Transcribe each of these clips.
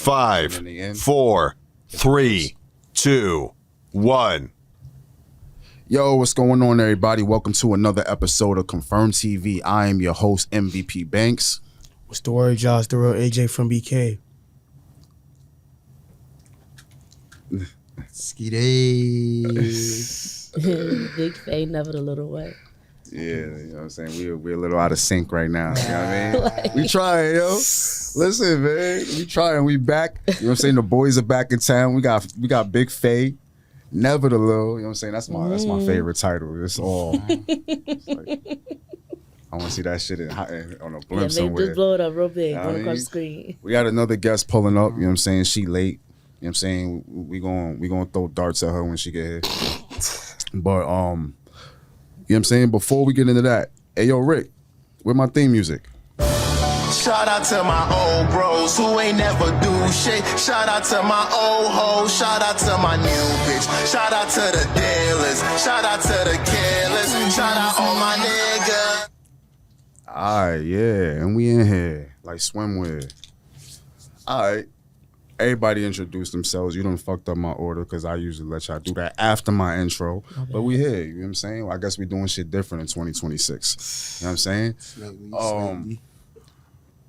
5, And in the end, 4, 3, 2, 1. Yo, what's going on, everybody? Welcome to another episode of Confirmed TV. I am your host, MVP Banks. What's the word, Josh? The real AJ from BK. Skiddy. Big Faye, never the little way. Yeah, you know what I'm saying? We're a little out of sync right now. You know what I mean? We trying, yo. Listen, man. We trying. We back. You know what I'm saying? The boys are back in town. We got Big Faye. Never the little. You know what I'm saying? That's my favorite title. It's all. It's like, I want to see that shit on a blimp somewhere. Just blow it up real big You know on what I the mean? screen. We got another guest pulling up. You know what I'm saying? She late. You know what I'm saying? We gonna throw darts at her when she get here. But you know what I'm saying? Before we get into that, hey yo, Rick, where my theme music? Shout out to my old bros who ain't never do shit. Shout out to my old hoes. Shout out to my new bitch. Shout out to the dealers. Shout out to the killers. Shout out all my niggas. Alright, yeah, and we in here like swimwear. Alright. Everybody introduced themselves. You done fucked up my order because I usually let y'all do that after my intro. But we here, you know what I'm saying? Well, I guess we doing shit different in 2026. You know what I'm saying? Slightly.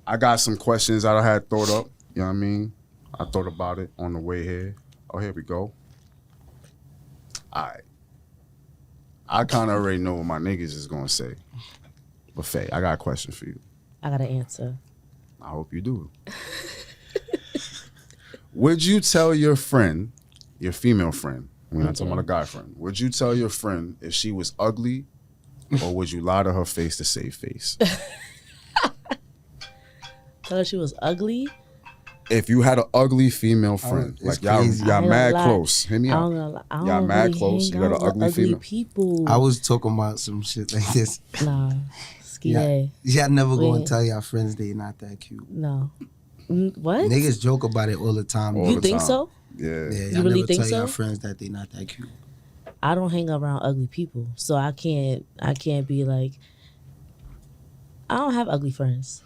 I got some questions that I had thought up. You know what I mean? I thought about it on the way here. Oh, here we go. All right. I kind of already know what my niggas is going to say. But Faye, I got a question for you. I got an answer. I hope you do. Would you tell your friend, your female friend, we're not talking about a guy friend, would you tell your friend if she was ugly or would you lie to her face to save face? Tell her she was ugly. If you had an ugly female friend, it's like y'all crazy. I ain't mad gonna lie. close. Hit me I out. don't know. I don't Y'all mad really close. hang You got out an ugly with female? people. I was talking about some shit like this. Nah. Ski Yeah. day. Y'all never go Wait. and tell y'all friends they not that cute. No. What? Niggas joke about it all the time. All You the think time. so? Yeah. Yeah, y'all You really never think tell y'all so? friends that they not that cute. I don't hang around ugly people, so I can't be like, I don't have ugly friends.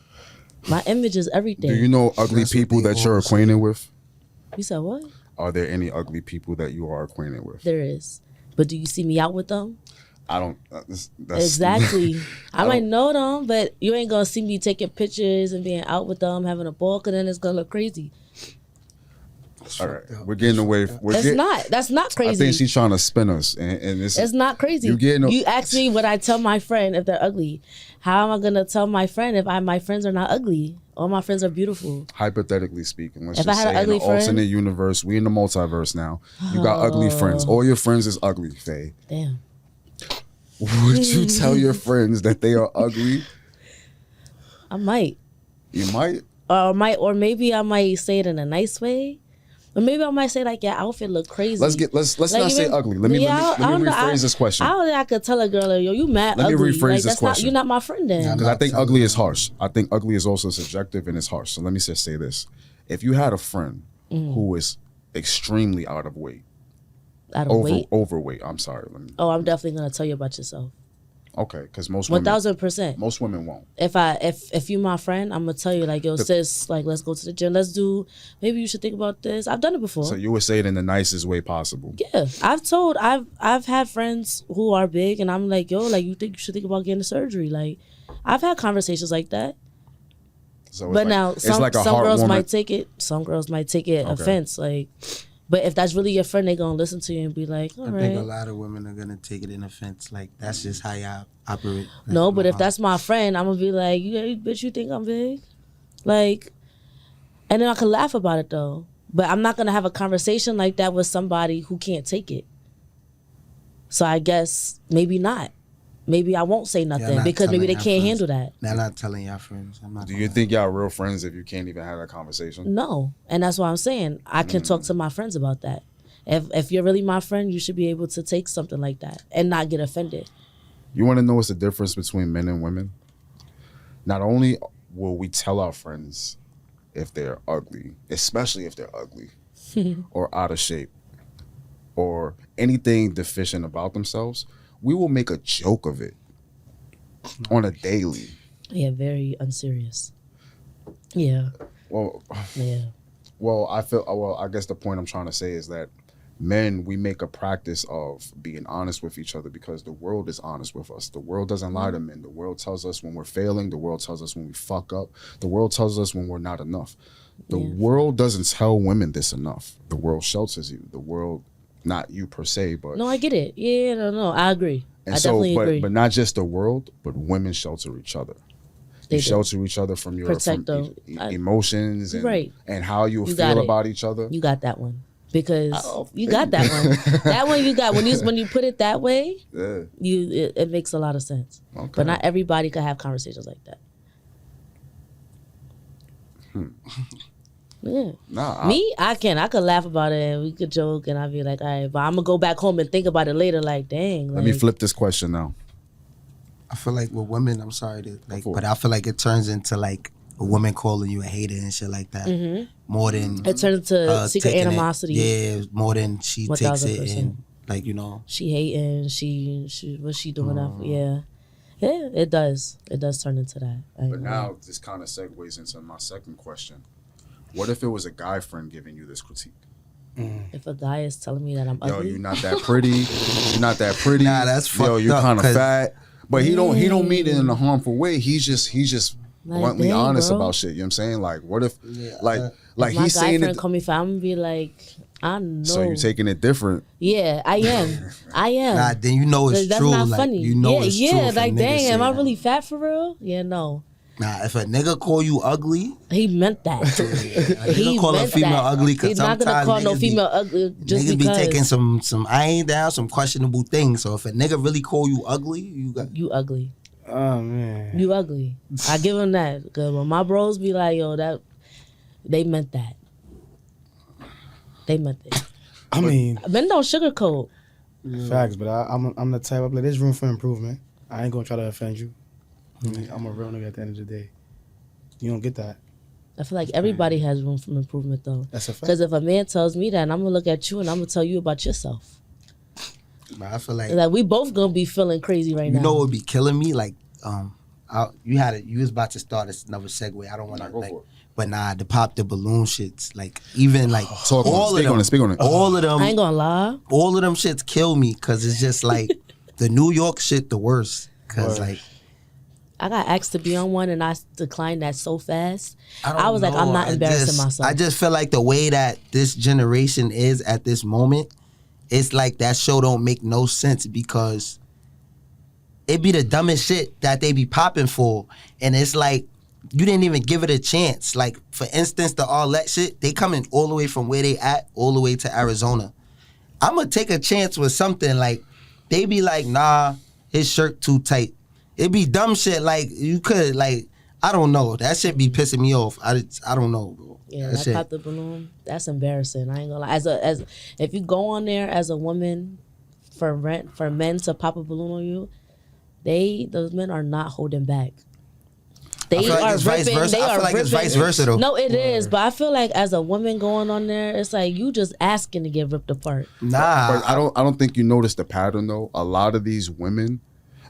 My image is everything. Do you know ugly That's what people they that you're all say. acquainted with? You said what? Are there any ugly people that you are acquainted with? There is. But do you see me out with them? I don't. That's, Exactly. I might don't- know them, but you ain't gonna see me taking pictures and being out with them, having a ball, cause then it's gonna look crazy. All right, we're getting away. That's not I crazy. think she's trying to spin us, and It's not crazy. You getting- You asked me would I tell my friend if they're ugly. How am I gonna tell my friend if my friends are not ugly? All my friends are beautiful. hypothetically speaking. Let's If I just had an say in ugly an friend- alternate universe, we in the multiverse now. You got ugly friends. All your friends is ugly, Faye. Damn. Would you tell your friends that they are ugly? I might. You might. Or maybe I might say it in a nice way. Or maybe I might say like your outfit look crazy. Let's Like, not say even- ugly. Let me I don't know. rephrase this question. I don't think I could tell a girl, like, yo, you mad Let me ugly. rephrase Like, this that's question. You're not my friend then. Yeah, Because I not think telling ugly is them. harsh. I think ugly is also subjective and it's harsh. So let me just say this. If you had a friend Mm-hmm. who is extremely out of weight, Out of weight. overweight, I'm sorry. Oh, I'm definitely gonna tell you about yourself. Okay, because most women 1000%. most women won't. If you my friend, I'm gonna tell you like, yo, sis, like let's go to the gym. Maybe you should think about this. I've done it before. So you would say it in the nicest way possible. Yeah, I've had friends who are big, and I'm like, yo, like you should think about getting surgery. Like, I've had conversations like that. So it's But like, now it's some like a girls heartwarming- might take it. Some girls might take it offense. Like, but if that's really your friend, they gonna listen to you and be like, all I think a right. lot of women are gonna take it in offense. Like that's just how y'all operate. No, Like, but if that's my friend, I'm gonna be like, bitch, you think I'm big? Like, and then I can laugh about it though. But I'm not gonna have a conversation like that with somebody who can't take it. So I guess maybe not. Maybe I won't say nothing not because maybe telling they your can't friends. handle that. They're not telling y'all friends. I'm not. Do gonna you lie. think y'all real friends if you can't even have that conversation? No, and that's why I'm saying I can talk to my friends about that. If you're really my friend, you should be able to take something like that and not get offended. You want to know what's the difference between men and women? Not only will we tell our friends if they're ugly, especially if they're ugly or out of shape or anything deficient about themselves, we will make a joke of it on a daily. Yeah, very unserious. Yeah, Well, yeah. Well, I guess the point I'm trying to say is that men, we make a practice of being honest with each other because the world is honest with us. The world doesn't lie to men. The world tells us when we're failing. The world tells us when we fuck up. The world tells us when we're not enough. The world doesn't tell women this enough. The world shelters you. The world, not you per se, but No, I get it. Yeah, no, I agree. and I so, definitely agree. but not just the world, but women shelter each other. They You do. shelter each other from your Protect them. emotions and, Right. and how you You got feel it. about each other. You got that one because Oh, you got that one. That one you got when you put it that way. Yeah. It makes a lot of sense. Okay. But not everybody could have conversations like that. Yeah. Nah, Me, I can. I could laugh about it and we could joke and I'd be like, all right, but I'm gonna go back home and think about it later. Like, dang. let me like, flip this question now. I feel like with women, I'm sorry to like, for it. but I feel like it turns into like a woman calling you a hater and shit like that. More than It turns into secret taking it. animosity. Yeah, more than she takes it 1000%. and like, you know. She hating. She what's she doing that for? Yeah. Yeah, it does. It does turn into that. I ain't But gonna lie. now this kind of segues into my second question. What if it was a guy friend giving you this critique? If a guy is telling me that I'm Yo, ugly, you're not that pretty. You're not that pretty. Nah, that's Yo, fucked you're up, kind of 'cause- fat. But he don't mean it in a harmful way. He's just Like, bluntly dang, honest bro. about shit. You know what I'm saying? Like, what if Yeah, like if my he's guy saying friend it? call me fat, I'm gonna be like, I know. So you're taking it different. Yeah, I am. I am. Nah, then you know it's That's true. not like, funny. You know yeah, it's yeah. true. if a Like, nigga dang, say am I that. really fat for real? Yeah, no. Nah, if a nigga call you ugly, He meant that. a nigga he call a meant female that. ugly because He's not gonna sometimes call no niggas be- female ugly just niggas because be taking some I ain't down, some questionable things. So if a nigga really call you ugly, you got you ugly. Oh man. You ugly. I give him that. Cause when my bros be like, yo, that they meant that. They meant it. I mean, Men don't sugarcoat. facts, but I'm the type of like there's room for improvement. I ain't gonna try to offend you. I mean, I'm a real nigga at the end of the day. You don't get that. I feel like everybody has room for improvement though. That's a fact. Because if a man tells me that, I'm gonna look at you and I'm gonna tell you about yourself. but I feel like Like we both gonna be feeling crazy right now. you know what would be killing me? Like, you was about to start another segue. I don't want to go like, for it. but nah, the pop the balloon shits. Like even like Talk on it. all of Speak them, on it. Speak on it. all of I ain't them, gonna lie. all of them shits kill me because it's just like the New York shit the worst. Cause Word. like I got asked to be on one and I declined that so fast. don't I was like, I'm know. not embarrassing myself. I just feel like the way that this generation is at this moment, it's like that show don't make no sense because it be the dumbest shit that they be popping for. And it's like, you didn't even give it a chance. Like, for instance, the all that shit, they coming all the way from where they at, all the way to Arizona. I'm going to take a chance with something. Like, they be like, nah, his shirt too tight. It be dumb shit. Like, you could, like, I don't know. That shit be pissing me off. I don't know, bro. Yeah, that that shit. pop the balloon. That's embarrassing. I ain't gonna lie. As if you go on there as a woman for men to pop a balloon on you, those men are not holding back. They feel like are it's vice ripping. versa. They I are feel like it's ripping. vice versa, though. No, it is. But I feel like as a woman going on there, it's like you just asking to get ripped apart. Nah. But I don't think you noticed the pattern though. A lot of these women,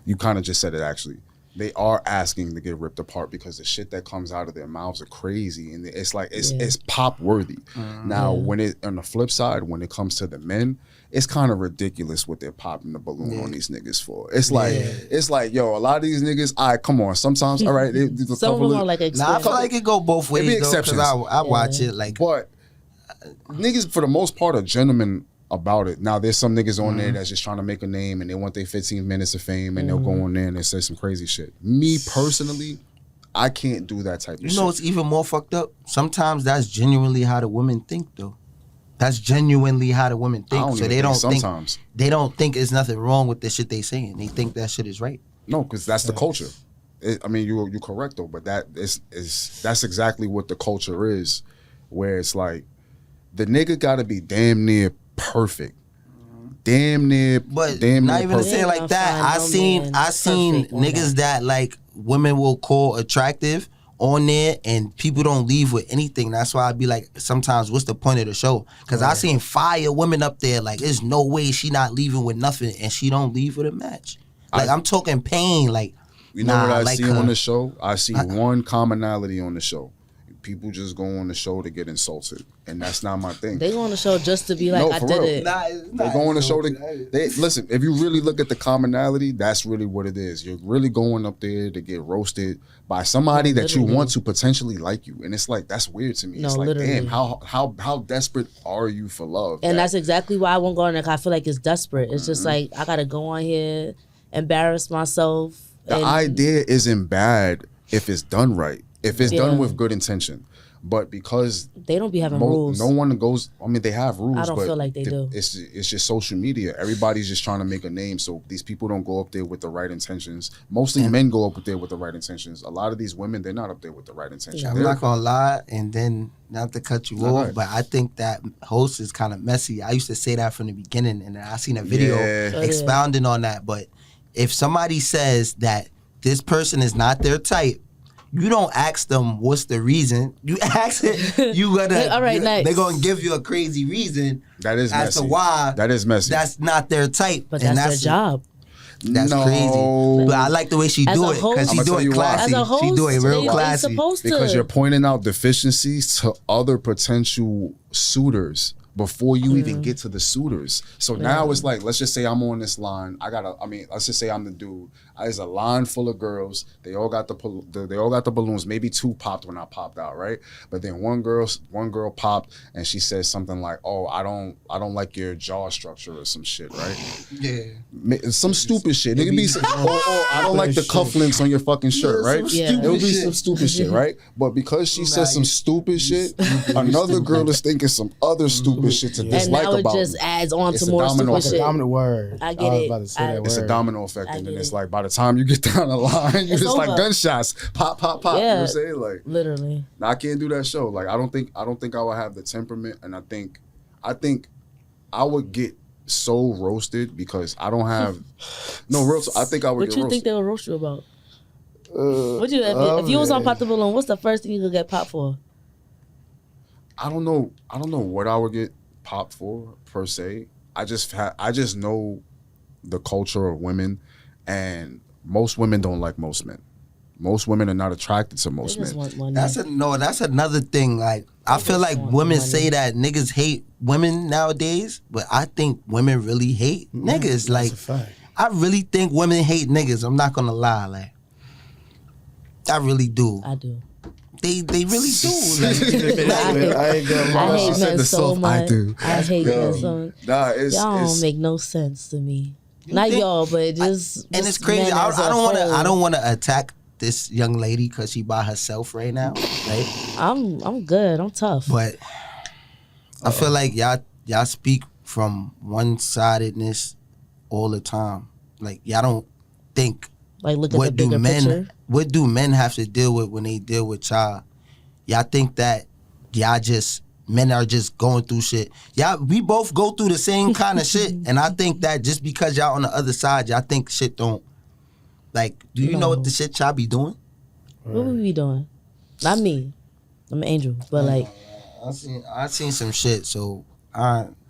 you kind of just said it actually. They are asking to get ripped apart because the shit that comes out of their mouths are crazy, and it's like it's pop worthy. Now, when it on the flip side, when it comes to the men, it's kind of ridiculous what they're popping the balloon on these niggas for. It's like yo, a lot of these niggas, all right, come on. Sometimes, all right, Some of them are like Nah, I feel like it go both ways, be though, 'cause exceptions. I watch it, like, but niggas for the most part are gentlemen about it. Now there's some niggas on there that's just trying to make a name and they want their 15 minutes of fame and they'll go on there and they say some crazy shit. Me personally, I can't do that type of shit. you know what's even more fucked up? Sometimes that's genuinely how the women think, though. That's genuinely how the women I think. don't So even they don't think sometimes. they don't think there's nothing wrong with the shit they saying. They think that shit is right. No, because that's the culture. I mean, you're correct though, but that's exactly what the culture is, where it's like the nigga got to be damn near perfect, damn near, But damn not near even to perfect. say it like that. I seen perfect on niggas that like women will call attractive on there and people don't leave with anything. That's why I'd be like, sometimes what's the point of the show? Because I seen fire women up there, like there's no way she not leaving with nothing and she don't leave with a match. Like I'm talking pain, like You know what I like see on the show? I see one commonality on the show. people just go on the show to get insulted, and that's not my thing. They go on the show just to be like, No, I for did real. it. They go on the show to they listen. If you really look at the commonality, that's really what it is. You're really going up there to get roasted by somebody that you Literally. want to potentially like you, and it's like that's weird to me. No, It's like, literally. damn, how desperate are you for love? And that- that's exactly why I won't go on there. 'Cause I feel like it's desperate. It's Mm-hmm. just like I gotta go on here, embarrass myself. the and- idea isn't bad if it's done right, if it's done Yeah. with good intention. But because They don't be having rules. no one goes, I mean, they have rules. I don't but feel like they do. It's just social media. Everybody's just trying to make a name, so these people don't go up there with the right intentions. Mostly men go up there with the right intentions. A lot of these women, they're not up there with the right intention. I'm They're- not gonna lie, and then not to cut you No, off, go but I think that host is kind of messy. I used to say that from the beginning, and I seen a video Yeah. Oh, yeah. expounding on that. But if somebody says that this person is not their type, you don't ask them what's the reason. You ask it, you gonna All right, next. they're gonna give you a crazy reason That is as messy. to why That is messy. that's not their type. but And that's their job. That's No. crazy. But I like the way she As do a it host- because she I'ma do tell it you why. classy. As a host, She do it real they classy. supposed to. Because you're pointing out deficiencies to other potential suitors before you even get to the suitors. So now it's like, let's just say I'm on this line. Let's just say I'm the dude. There's a line full of girls. They all got they all got the balloons. Maybe two popped when I popped out, right? But then one girl popped and she says something like, "Oh, I don't like your jaw structure or some shit," right? Yeah. Some stupid shit. It could be, I don't like the cufflinks on your fucking shirt, Yeah, right? some Yeah. stupid It'll be shit. some stupid shit, right? But because she says some you- stupid shit, another girl is thinking some other stupid shit to and dislike now it about just me. adds on It's to a more domino stupid effect. shit. Dominant word. I get was it. about to say I- that It's word. a domino effect, I and then get it's it. like by the time you get down the line, you're It's just like over. gunshots, pop, pop, pop. You know what I'm saying? Like, Literally. I can't do that show. Like, I don't think I would have the temperament, and I think I would get so roasted because I don't have no real. I think I would What get you roasted. think they would roast you about? What you if you was on Pop the Balloon, what's the first thing you could get popped for? I don't know what I would get popped for per se. I just know the culture of women, and most women don't like most men. Most women are not attracted to They most just men. want money. That's another thing. Like I feel like want women money. say that niggas hate women nowadays, but I think women really hate niggas. Like That's a fact. I really think women hate niggas. I'm not gonna lie. Like I really do. I do. They really do. Like, I ain't gonna I lie. she hate said men the so soft, I much. do. I hate Yo, men so much. Nah, it's Y'all it's don't make no sense to me. Not think- y'all, but just and it's just crazy. men I as a don't want to. whole. I don't want to attack this young lady because she by herself right now. Right. I'm good. I'm tough. But I feel like y'all speak from one-sidedness all the time. Like y'all don't think Like look at the what do bigger picture. men have to deal with when they deal with y'all. Y'all think that men are just going through shit. We both go through the same kind of shit, and I think that just because y'all on the other side, y'all think shit don't. Like, do you know what the shit y'all be doing? What would we be doing? Not me. I'm an angel, but like I seen some shit, so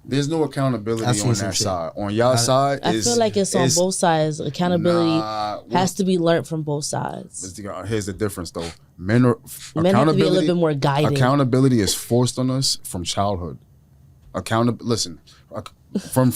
there's no accountability I've seen on some that shit. side. On y'all side, I feel like it's on both sides. Accountability Nah, has to be learned from both sides. Here's the difference, though. Men have to be a little bit more guided. Accountability is forced on us from childhood. Listen, from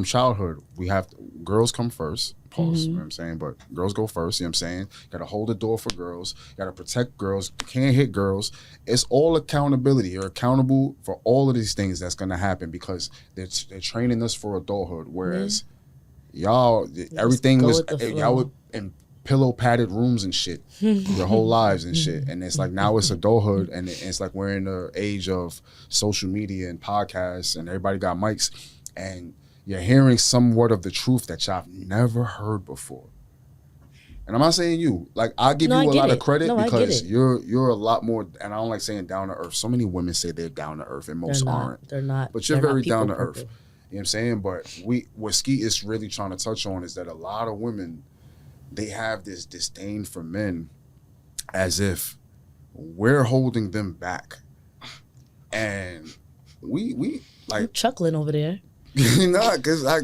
childhood, we have girls come first. Pause. You know what I'm saying? But girls go first. You know what I'm saying? You gotta hold the door for girls. You gotta protect girls. You can't hit girls. It's all accountability. You're accountable for all of these things that's gonna happen because they're training us for adulthood. Whereas y'all, everything go was with the flow. y'all would in pillow padded rooms and shit your whole lives and shit. And it's like now it's adulthood and it's like we're in the age of social media and podcasts and everybody got mics and you're hearing somewhat of the truth that y'all have never heard before. And I'm not saying you. Like I give No, you I a get lot of it. credit No, I get because it. you're a lot more, and I don't like saying down to earth. So many women say they're down to earth and most They're not. aren't. They're not. But you're they're not very people down to earth. purple. You know what I'm saying? But what Ski is really trying to touch on is that a lot of women, they have this disdain for men as if we're holding them back. And we You like chuckling over there. not because I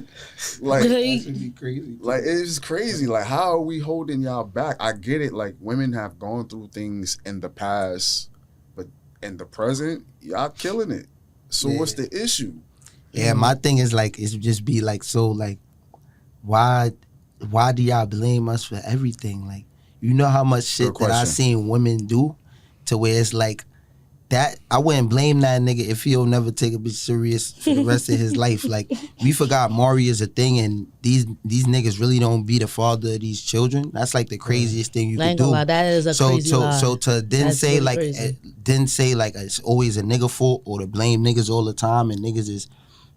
like be crazy. like it's crazy. Like how are we holding y'all back? I get it. Like women have gone through things in the past, in the present, y'all killing it. So what's the issue? Yeah, my thing is like it's just be like so like why do y'all blame us for everything? Like you know how much shit Good that I question. seen women do to where it's like that I wouldn't blame that nigga if he'll never take a bitch serious for the rest of his life. Like we forgot Maury is a thing and these niggas really don't be the father of these children. That's like the craziest thing you I could ain't gonna do. lie, that is a crazy so lie. so to then That's say really like crazy. then say like it's always a nigga fault or to blame niggas all the time and niggas is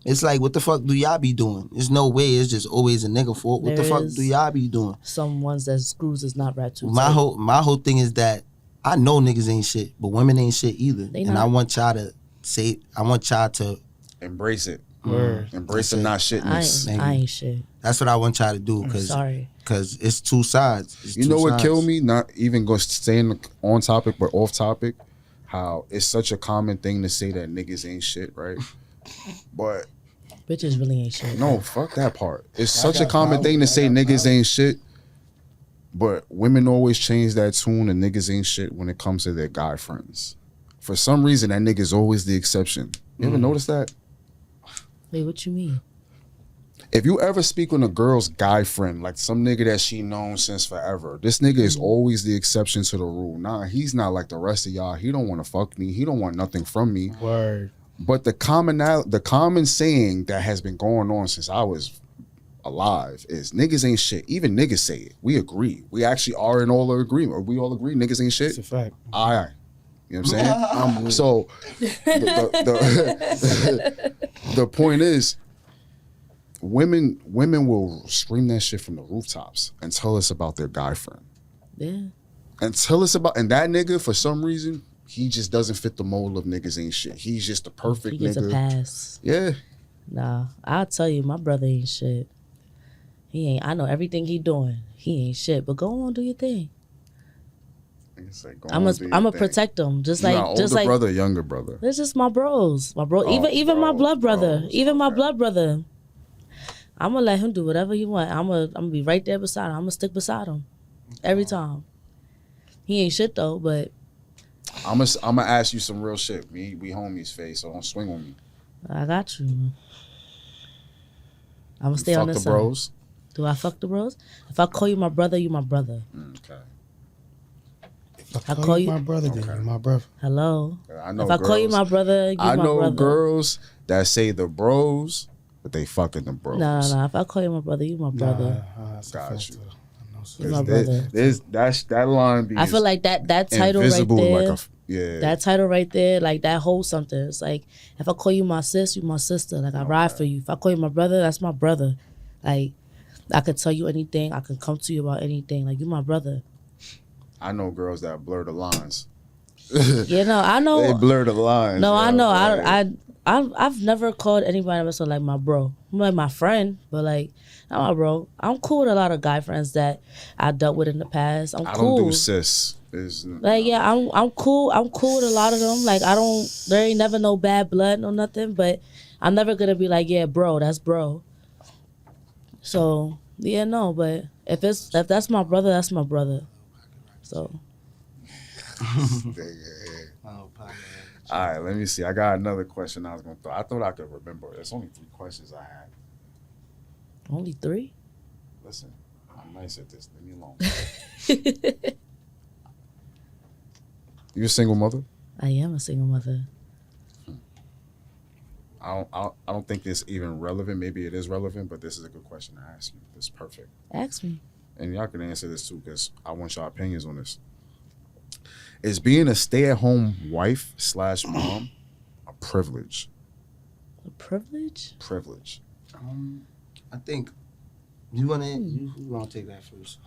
it's like what the fuck do y'all be doing? There's no way it's just always a nigga fault. What the There fuck is do y'all be doing? Some ones that screws is not wrapped too My tight. whole thing is that I know niggas ain't shit, but women ain't shit either. They And not. I want y'all to say I want y'all to Embrace it. Word. Embrace That's the it. not shitness. Thank I you. ain't shit. that's what I want y'all to do I'm cause sorry. it's two sides. It's You two know what sides. killed me? Not even going staying on topic, but off topic. How it's such a common thing to say that niggas ain't shit, right? But Bitches really ain't shit. no, fuck that part. It's such a common thing to say niggas ain't shit. But women always change that tune and niggas ain't shit when it comes to their guy friends. For some reason, that nigga's always the exception. You ever notice that? Wait, what you mean? If you ever speak with a girl's guy friend, like some nigga that she known since forever, this nigga is always the exception to the rule. Nah, he's not like the rest of y'all. He don't want to fuck me. He don't want nothing from me. Word. But the common saying that has been going on since I was alive is niggas ain't shit. Even niggas say it. We agree. We actually are in all agreement. We all agree niggas ain't shit. It's a fact. Aye. You know what I'm saying? So the point is, women will scream that shit from the rooftops and tell us about their guy friend. Yeah. And tell us about, and that nigga, for some reason, he just doesn't fit the mold of niggas ain't shit. He's just the perfect He gets nigga. a pass. Yeah. Nah, I'll tell you, my brother ain't shit. He ain't. I know everything he doing. He ain't shit. But go on, do your thing. I'm I'ma protect him. Just like, older brother, younger brother. It's just my bros. My bro, Oh, even my bros, blood brother. bros, Even my okay. blood brother. I'm gonna let him do whatever he want. I'm gonna be right there beside him. I'm gonna stick beside him every time. He ain't shit though, but I'm gonna ask you some real shit. We homies, face, so don't swing on me. I got you. I'm gonna You stay on fuck this the side. bros. Do I fuck the bros? If I call you my brother, you my brother. Okay. If I I call call you- you my brother, then you're my brother. Hello. I know If I call you girls- my brother, you I my know brother. girls that say the bros, but they fucking the bros. No. If I call you my brother, you my brother. That's a Got fact, you. though. I know, so. You my brother. That line be I feel like that title right invisible there. like yeah. That title right there, like that holds something. It's like if I call you my sis, you my sister. Like I ride for you. If I call you my brother, that's my brother. Like I could tell you anything. I can come to you about anything. Like you my brother. I know girls that blur the lines. You know, I know. They blur the lines. No, I yo, know. like, I've never called anybody else like my bro. I'm like my friend, but like not my bro. I'm cool with a lot of guy friends that I dealt with in the past. I'm I cool. don't do sis. Like yeah, I'm cool. I'm cool with a lot of them. Like I don't. There ain't never no bad blood, no nothing. But I'm never gonna be like, yeah, bro, that's bro. So yeah, no. But if that's my brother, that's my brother. So All right, let me see. I got another question I was gonna throw. I thought I could remember. There's only 3 questions I had. only 3. Listen, I'm nice at this. Leave me alone. You a single mother? I am a single mother. I don't think this even relevant. Maybe it is relevant, but this is a good question to ask you. This is perfect. Ask me. And y'all can answer this too, because I want y'all opinions on this. Is being a stay-at-home wife / mom a privilege? A privilege? Privilege. I think you wanna take that first.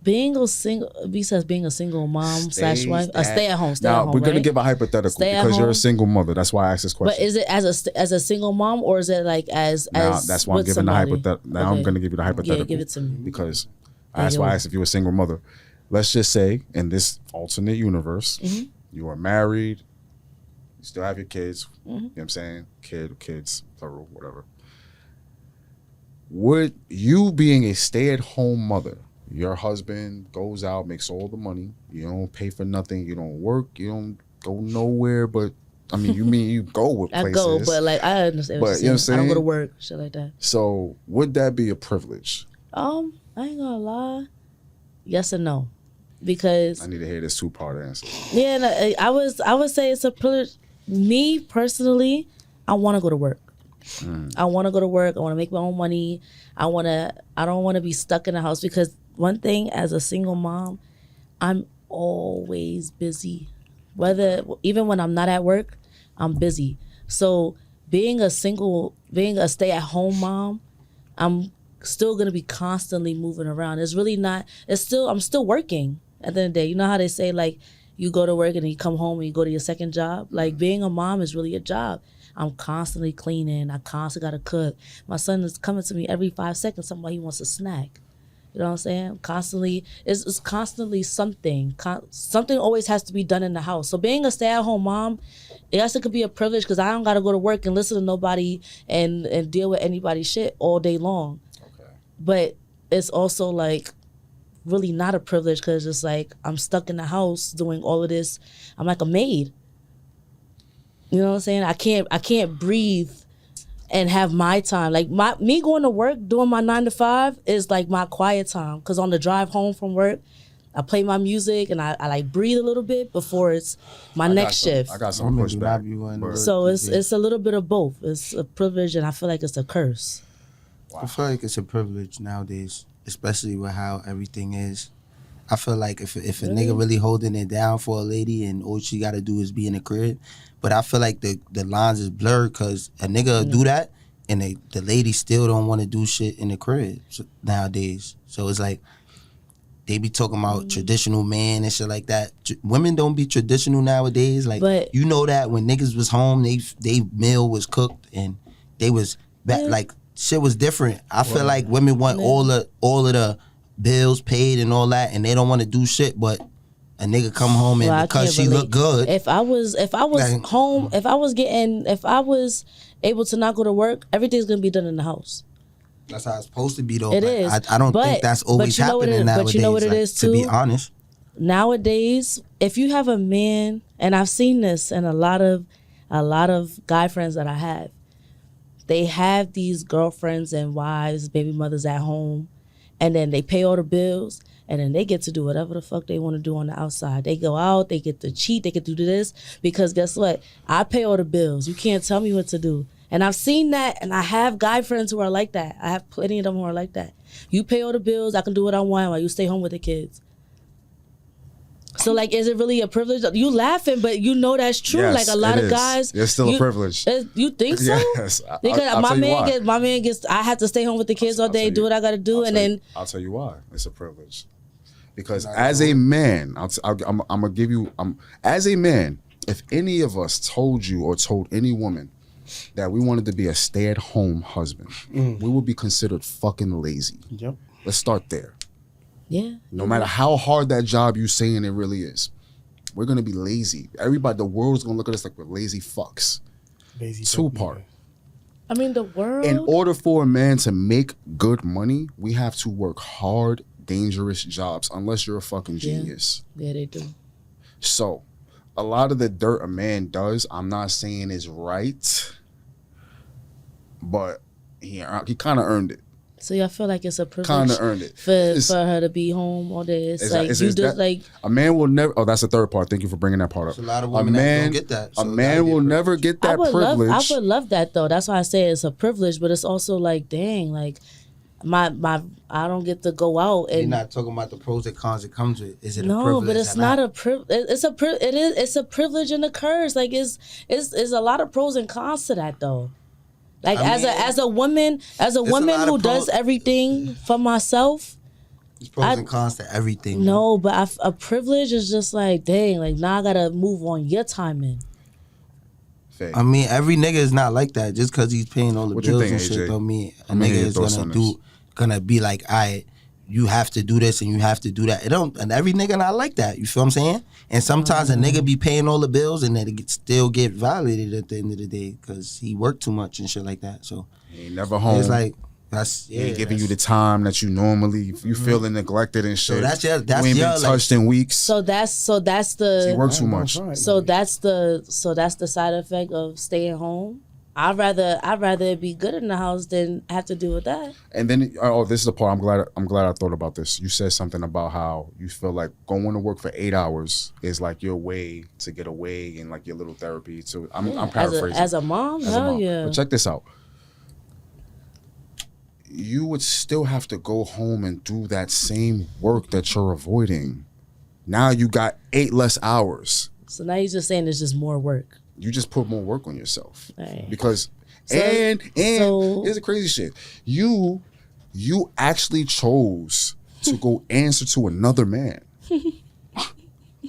Being a single, besides being a single mom / wife, a stay at home, Now we're gonna right? give a hypothetical Stay at because you're a home. single mother. That's why I asked this question. But is it as a single mom or is it like as Now that's why I'm with giving somebody? the hypothetical. Now I'm Okay. gonna give you the hypothetical. Yeah, give it to me. Because Yeah, that's why I yo. asked if you were a single mother. Let's just say in this alternate universe, Mm-hmm. you are married, you still have your kids. Mm-hmm. You know what I'm saying? Kids, plural, whatever. Would you being a stay-at-home mother, your husband goes out, makes all the money, you don't pay for nothing, you don't work, you don't go nowhere, but I mean you go with I places. go, but like I understand. What But, you're you know saying. what I'm I don't go to saying? work, shit like that. So would that be a privilege? I ain't gonna lie. Yes and no, because I need to hear this 2-part answer. yeah, no, I would say it's a privilege. Me personally, I want to go to work. I want to go to work. I want to make my own money. I don't want to be stuck in the house, because one thing as a single mom, I'm always busy. Even when I'm not at work, I'm busy. So being a stay-at-home mom, I'm still gonna be constantly moving around. I'm still working at the end of the day. You know how they say, like, you go to work and then you come home and you go to your second job? Like, being a mom is really a job. I'm constantly cleaning. I constantly gotta cook. My son is coming to me every 5 seconds, somebody he wants a snack. You know what I'm saying? Constantly, it's constantly something. Something always has to be done in the house. So being a stay-at-home mom, yes, it could be a privilege, because I don't gotta go to work and listen to nobody and deal with anybody's shit all day long. Okay. But it's also like really not a privilege, because it's like I'm stuck in the house doing all of this. I'm like a maid. You know what I'm saying? I can't breathe and have my time. Like me going to work, doing my 9 to 5 is like my quiet time. Cause on the drive home from work, I play my music and I like breathe a little bit before it's my next shift. I got some Women do not pushback. be wanting to but- work. So it's a little bit of both. It's a privilege and I feel like it's a curse. I feel like it's a privilege nowadays, especially with how everything is. I feel like if a nigga really holding it down for a lady and all she got to do is be in the crib, but I feel like the lines is blurred, because a nigga do that and the lady still don't want to do shit in the crib nowadays. So it's like they be talking about traditional man and shit like that. Women don't be traditional nowadays. Like, But- you know that when niggas was home, they meal was cooked and they was back, like shit was different. I feel like women want all of the bills paid and all that, and they don't want to do shit, but a nigga come home and Well, I because can't she relate. look good. If I was Like- home, if I was able to not go to work, everything's gonna be done in the house. That's how it's supposed to be though. It but is. I don't But- think that's but always you know what happening it- nowadays. but you know what it like, is, to be too? honest. Nowadays, if you have a man, and I've seen this in a lot of guy friends that I have, they have these girlfriends and wives, baby mothers at home, and then they pay all the bills, and then they get to do whatever the fuck they want to do on the outside. They go out, they get to cheat, they get to do this, because guess what? I pay all the bills. You can't tell me what to do. And I've seen that, and I have guy friends who are like that. I have plenty of them who are like that. You pay all the bills, I can do what I want while you stay home with the kids. So, like, is it really a privilege? You laughing, but you know that's true. Yes, like, a lot it of is. guys, It's still a privilege. You think so? Yes. Because I'll my tell you man why. gets. I have to stay home with the kids all I'll day, tell do you- what I got to do, and then I'll tell you why it's a privilege. Because as a man, I'm gonna give you. As a man, if any of us told you or told any woman that we wanted to be a stay-at-home husband, we would be considered fucking lazy. Yep. Let's start there. yeah, No matter how hard that job you saying it really is, we're gonna be lazy. Everybody, the world's gonna look at us like we're lazy fucks. Lazy 2-part. I mean the world. In order for a man to make good money, we have to work hard, dangerous jobs, unless you're a fucking genius. Yeah, they do. So, a lot of the dirt a man does, I'm not saying is right, but he kind of earned it. So y'all feel like it's a privilege Kind of earned it. for It's- her to be home all day. It's Is like that- you is just that- like A man will never. Oh, that's the third part. Thank you for bringing that part up. There's a lot of women that don't get that, so A it man gotta be a will privilege. never get that I would privilege. love that though. That's why I say it's a privilege, but it's also like, dang, like my I don't get to go out You're and not talking about the pros and cons it comes with. Is it a no, privilege? but it's or not a it's a it's a privilege and a curse. Like it's a lot of pros and cons to that though. Like I as mean, a woman a lot who of does everything for myself. There's pros I- and cons to everything. No, but a privilege is just like, dang, like now I gotta move on your timing. Faye. I mean, every nigga is not like that. Just because he's paying all the What you bills think, and shit AJ? don't mean a I'm gonna nigga hear your is thoughts on gonna be like, alright, you have to do this and you have to do that. It don't, and every nigga not like that. You feel what I'm saying? And sometimes a nigga be paying all the bills and then it still get violated at the end of the day because he worked too much and shit like that. So He ain't never home. it's like, He ain't giving you the time that you normally. You feeling neglected and shit. So that's you ain't been touched in weeks. So that's He the works too much. so that's the side effect of staying home. I'd rather it be good in the house than have to deal with that. And then, this is the part I'm glad I thought about this. You said something about how you feel like going to work for 8 hours is like your way to get away and like your little therapy. So I'm paraphrasing. As a mom, hell yeah. But check this out. You would still have to go home and do that same work that you're avoiding. Now you got 8 less hours. So now you're just saying it's just more work. You just put more work on yourself. Right. Because So- and here's the crazy shit. You actually chose to go answer to another man.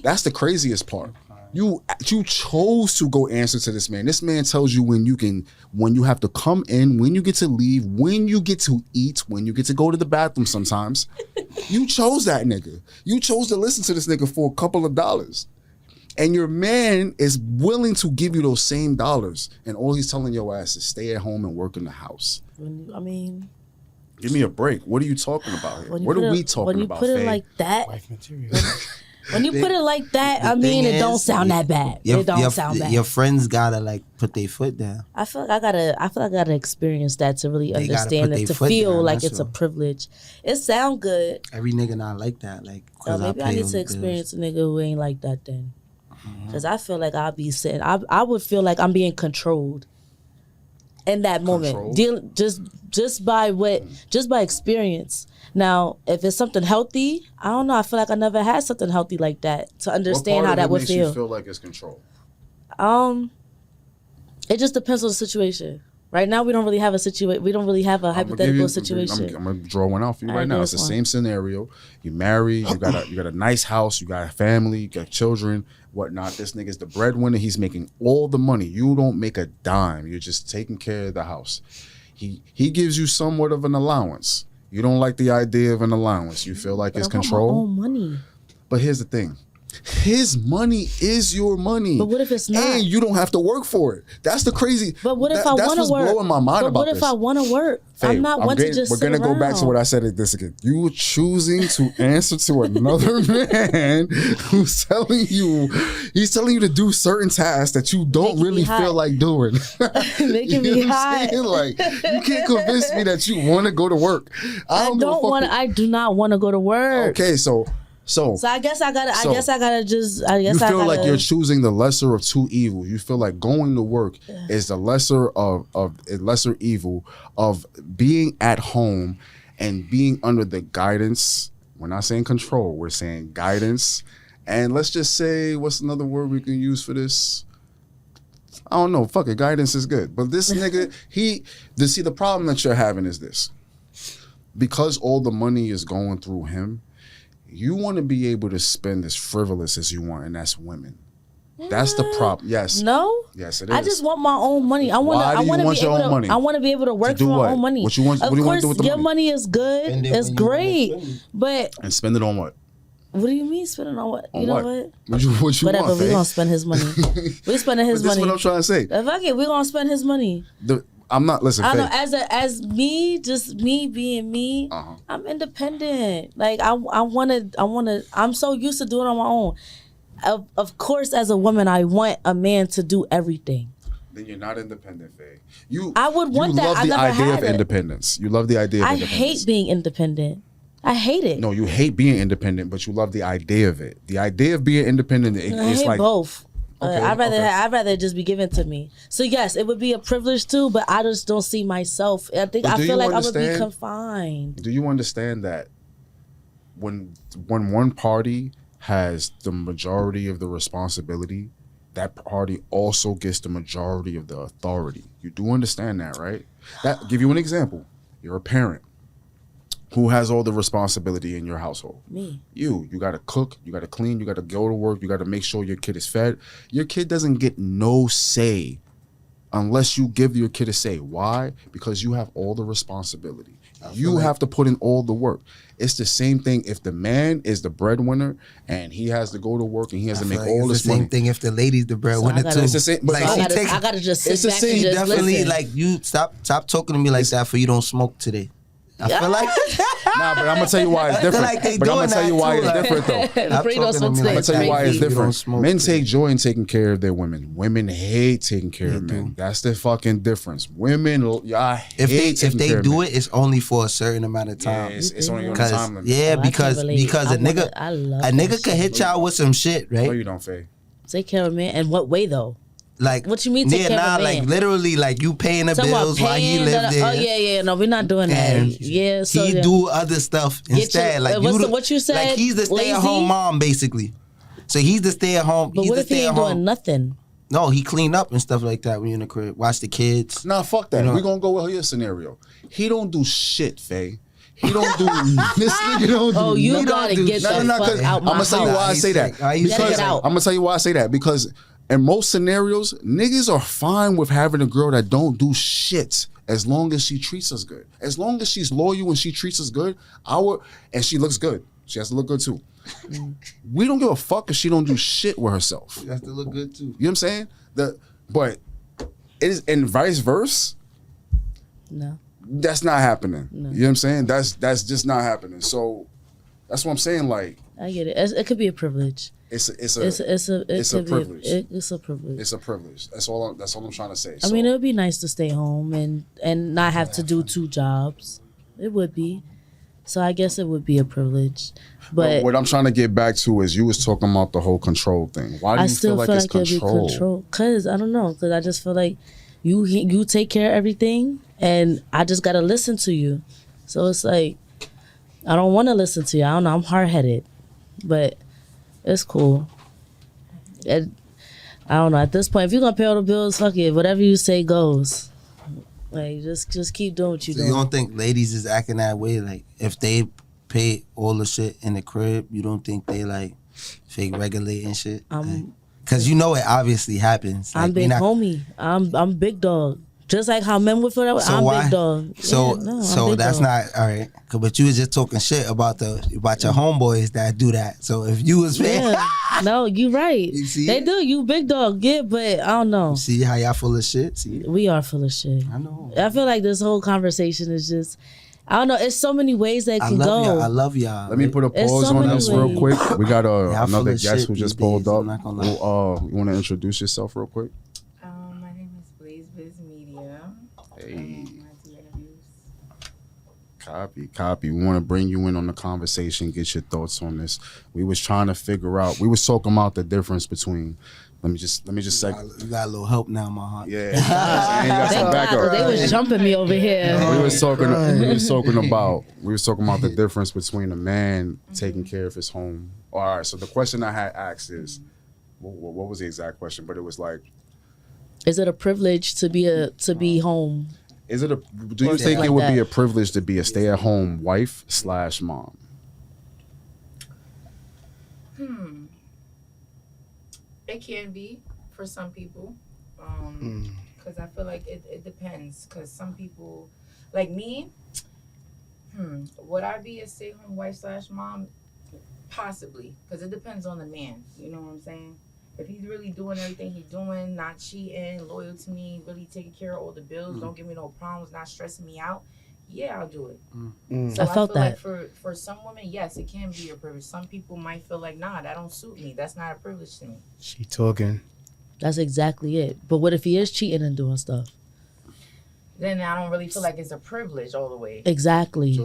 That's the craziest part. You chose to go answer to this man. This man tells you when you have to come in, when you get to leave, when you get to eat, when you get to go to the bathroom sometimes. You chose that nigga. You chose to listen to this nigga for a couple of dollars. And your man is willing to give you those same dollars. And all he's telling your ass is stay at home and work in the house. I mean, Give me a break. What are you talking about here? when you What put are it- we talking when you about, put it Faye? like that, Wife material. when you put it like that, I the mean, thing it don't is, sound that bad. It don't sound bad. Your friends gotta like put their foot down. I feel like I gotta experience that to really They gotta understand put it, they to foot feel down, like that's it's a all. privilege. It sound good. Every nigga not like that. Like, So cause maybe I pay need them to bills. experience a nigga who ain't like that then. Because I feel like I'll be sitting, I would feel like I'm being controlled in that moment. Controlled? Just by experience. Now, if it's something healthy, I don't know. I feel like I never had something healthy like that to understand how that would makes you feel like it's control? It just depends on the situation. Right now, we don't really have a situation. We don't really have a hypothetical situation. I'm gonna draw one out for you All right right, now. give It's the us one. same scenario. You married. You got a nice house. You got a family. You got children. Whatnot. This nigga's the breadwinner. He's making all the money. You don't make a dime. You're just taking care of the house. He gives you somewhat of an allowance. You don't like the idea of an allowance. You feel like it's I want my control. own money. But here's the thing. His money is your money. But what if it's not? And you don't have to work for it. That's the crazy. But what if I that's want to what's work? blowing my mind but about what if this. I want to work? Faye, I'm not one to just We're sit gonna go back to around. what I said this again. You were choosing to answer to another man who's telling you, he's telling you to do certain tasks that you don't Making me really hot. feel like doing. Making me You know what I'm hot. saying? Like, you can't convince me that you want to go to work. I do not want to go to work. Okay, so So I guess I gotta. So, I guess I gotta just. I you guess I feel gotta. like you're choosing the lesser of two evils. You feel like going to work is the lesser of a lesser evil of being at home and being under the guidance. We're not saying control. We're saying guidance. And let's just say, what's another word we can use for this? I don't know. Fuck it. Guidance is good. But this nigga, the problem that you're having is this. Because all the money is going through him, you want to be able to spend as frivolous as you want, and that's women. That's the problem. Yes. No. Yes, it is. I just want my own money. I want Why do you to want be your able own to. money? I want to be able to work do for my what? own money. What do you want Of to course, do with the your money? money is good. Spend it It's when you wanna great. spend it. But And spend it on what? what do you mean spending on what? On You know what? what? What you Whatever. want, We Faye? gonna spend his money. We spending his But this is money. what I'm trying to say. Fuck it. We gonna spend his money. I'm not, listen, I Faye. don't know. As me, just me being me. Uh-huh. I'm independent. Like I wanna. I'm so used to doing it on my own. Of course, as a woman, I want a man to do everything. Then you're not independent, Faye. I would want you that. love I the never idea had of it. independence. You love the idea of I independence. hate being independent. I hate it. No, you hate being independent, but you love the idea of it. The idea of being independent I is hate like both. Okay, I'd rather okay. I'd rather it just be given to me. So yes, it would be a privilege too, but I just don't see myself. I think But I do feel you like I would be understand- confined. Do you understand that when one party has the majority of the responsibility, that party also gets the majority of the authority? You do understand that, right? That give you an example. You're a parent. Who has all the responsibility in your household? Me. You got to cook, you got to clean, you got to go to work, you got to make sure your kid is fed. Your kid doesn't get no say unless you give your kid a say. Why? Because you have all the responsibility. You have to put in all the work. It's the same thing if the man is the breadwinner and he has to go to work and he has to make all this the same money. thing if the lady's the breadwinner gotta- too. It's the same. But Like, no, she I gotta just sit it's the back same, and just Definitely, listen. like you stop talking to me like that for you don't smoke today. I feel like nah, but I'm gonna tell you why it's I feel different. like they but I'm gonna doing tell you that why too, it's like- different though. Stop Free don't talking to smoke me today. I'm like gonna tell you why it's that. You don't different. smoke Men today. take joy in taking care of their women. Women hate taking care of men. That's the fucking difference. Women, y'all hate If taking they care of do men. it, it's only for a certain amount of time. Yeah, it's only on the Cause time limit. yeah, Oh, I because can't relate. because I a nigga wanna- I love a that nigga shit. could hit y'all with some shit, No, right? you don't, Faye. Take care of a man. And what way though? Like What you mean take care of a man? like literally like you paying the Talking about bills while he paying live there. Oh yeah. No, we're not doing that. And Yeah. So he yeah. do other stuff Get instead. your- like what's you, what you said? Like he's the stay at home Lazy? mom basically. So he's the stay at home. But He's what the if he stay at ain't doing home. nothing? No, he clean up and stuff like that when you in the crib. Watch the kids. Nah, fuck that. You know- We're gonna go with your scenario. He don't do shit, Faye. He don't do this nigga don't do Oh, you nothing. gotta do get shit. the No, fuck out my I'm gonna tell you house. why I He's say that. sick. He's Because sick. I'm gonna tell you why I say that. Because in most scenarios, niggas are fine with having a girl that don't do shit as long as she treats us good. As long as she's loyal and she treats us good, and she looks good. She has to look good too. We don't give a fuck if she don't do shit with herself. You have to look good too. You know what I'm saying? But it is, and vice versa. No. That's not happening. You know what I'm saying? That's just not happening. So that's what I'm saying. Like I get it. It could be a privilege. it's a It's a it's a privilege. It's a privilege. It's a privilege. That's all I'm trying to say. I mean, it would be nice to stay home and not have to do 2 jobs. It would be. So I guess it would be a privilege. But what I'm trying to get back to is you was talking about the whole control thing. Why do I you still feel like it's it'll be control? control. Cause I don't know. Cause I just feel like you take care of everything, and I just gotta listen to you. So it's like I don't want to listen to you. I don't know. I'm hard headed, but it's cool. I don't know. At this point, if you're gonna pay all the bills, fuck it. Whatever you say goes. Like just keep doing what you So doing. you don't think ladies is acting that way? Like if they pay all the shit in the crib, you don't think they like fake regulate and shit? Cause you know it obviously happens. Like, I'm we big not- homie. I'm big dog. Just like how men would feel that way. So I'm why? big dog. So Yeah, no, I'm so big that's dog. not all right. But you was just talking shit about your homeboys that do that. So if you was paying, Yeah. No, you right. You see they it? do. You big dog. Yeah, but I don't know. see how y'all full of shit. See, We are full of shit. I know. I feel like this whole conversation is just. I don't know. It's so many ways that it I can love go. y'all. I love y'all. Let me put a It's pause so on many this real ways. quick. We got Y'all full another of guest shit who just these pulled days, up. I'm not gonna lie. You want to introduce yourself real quick? My name is Blaze Biz Media. Hey. I do interviews. Copy. We want to bring you in on the conversation, get your thoughts on this. We was trying to figure out. We was talking about the difference between. Let me just say. You got a little help now, my heart. Yeah, you got some Thank God, 'cause backup. they was jumping me over here. We was talking about the difference between a man taking care of his home. All right. So the question I had asked is, what was the exact question? But it was like, Is it a privilege to be home? do you Or think like it would be that. a privilege to be a stay-at-home wife / mom? It can be for some people. Because I feel like it depends. Because some people, like me, would I be a stay-at-home wife / mom? Possibly. Because it depends on the man. You know what I'm saying? If he's really doing everything he's doing, not cheating, loyal to me, really taking care of all the bills, don't give me no problems, not stressing me out, yeah, I'll do it. So I felt feel like that. for some women, yes, it can be a privilege. Some people might feel like, nah, that don't suit me. That's not a privilege to me. She talking. That's exactly it. But what if he is cheating and doing stuff? Then I don't really feel like it's a privilege all the way. Exactly.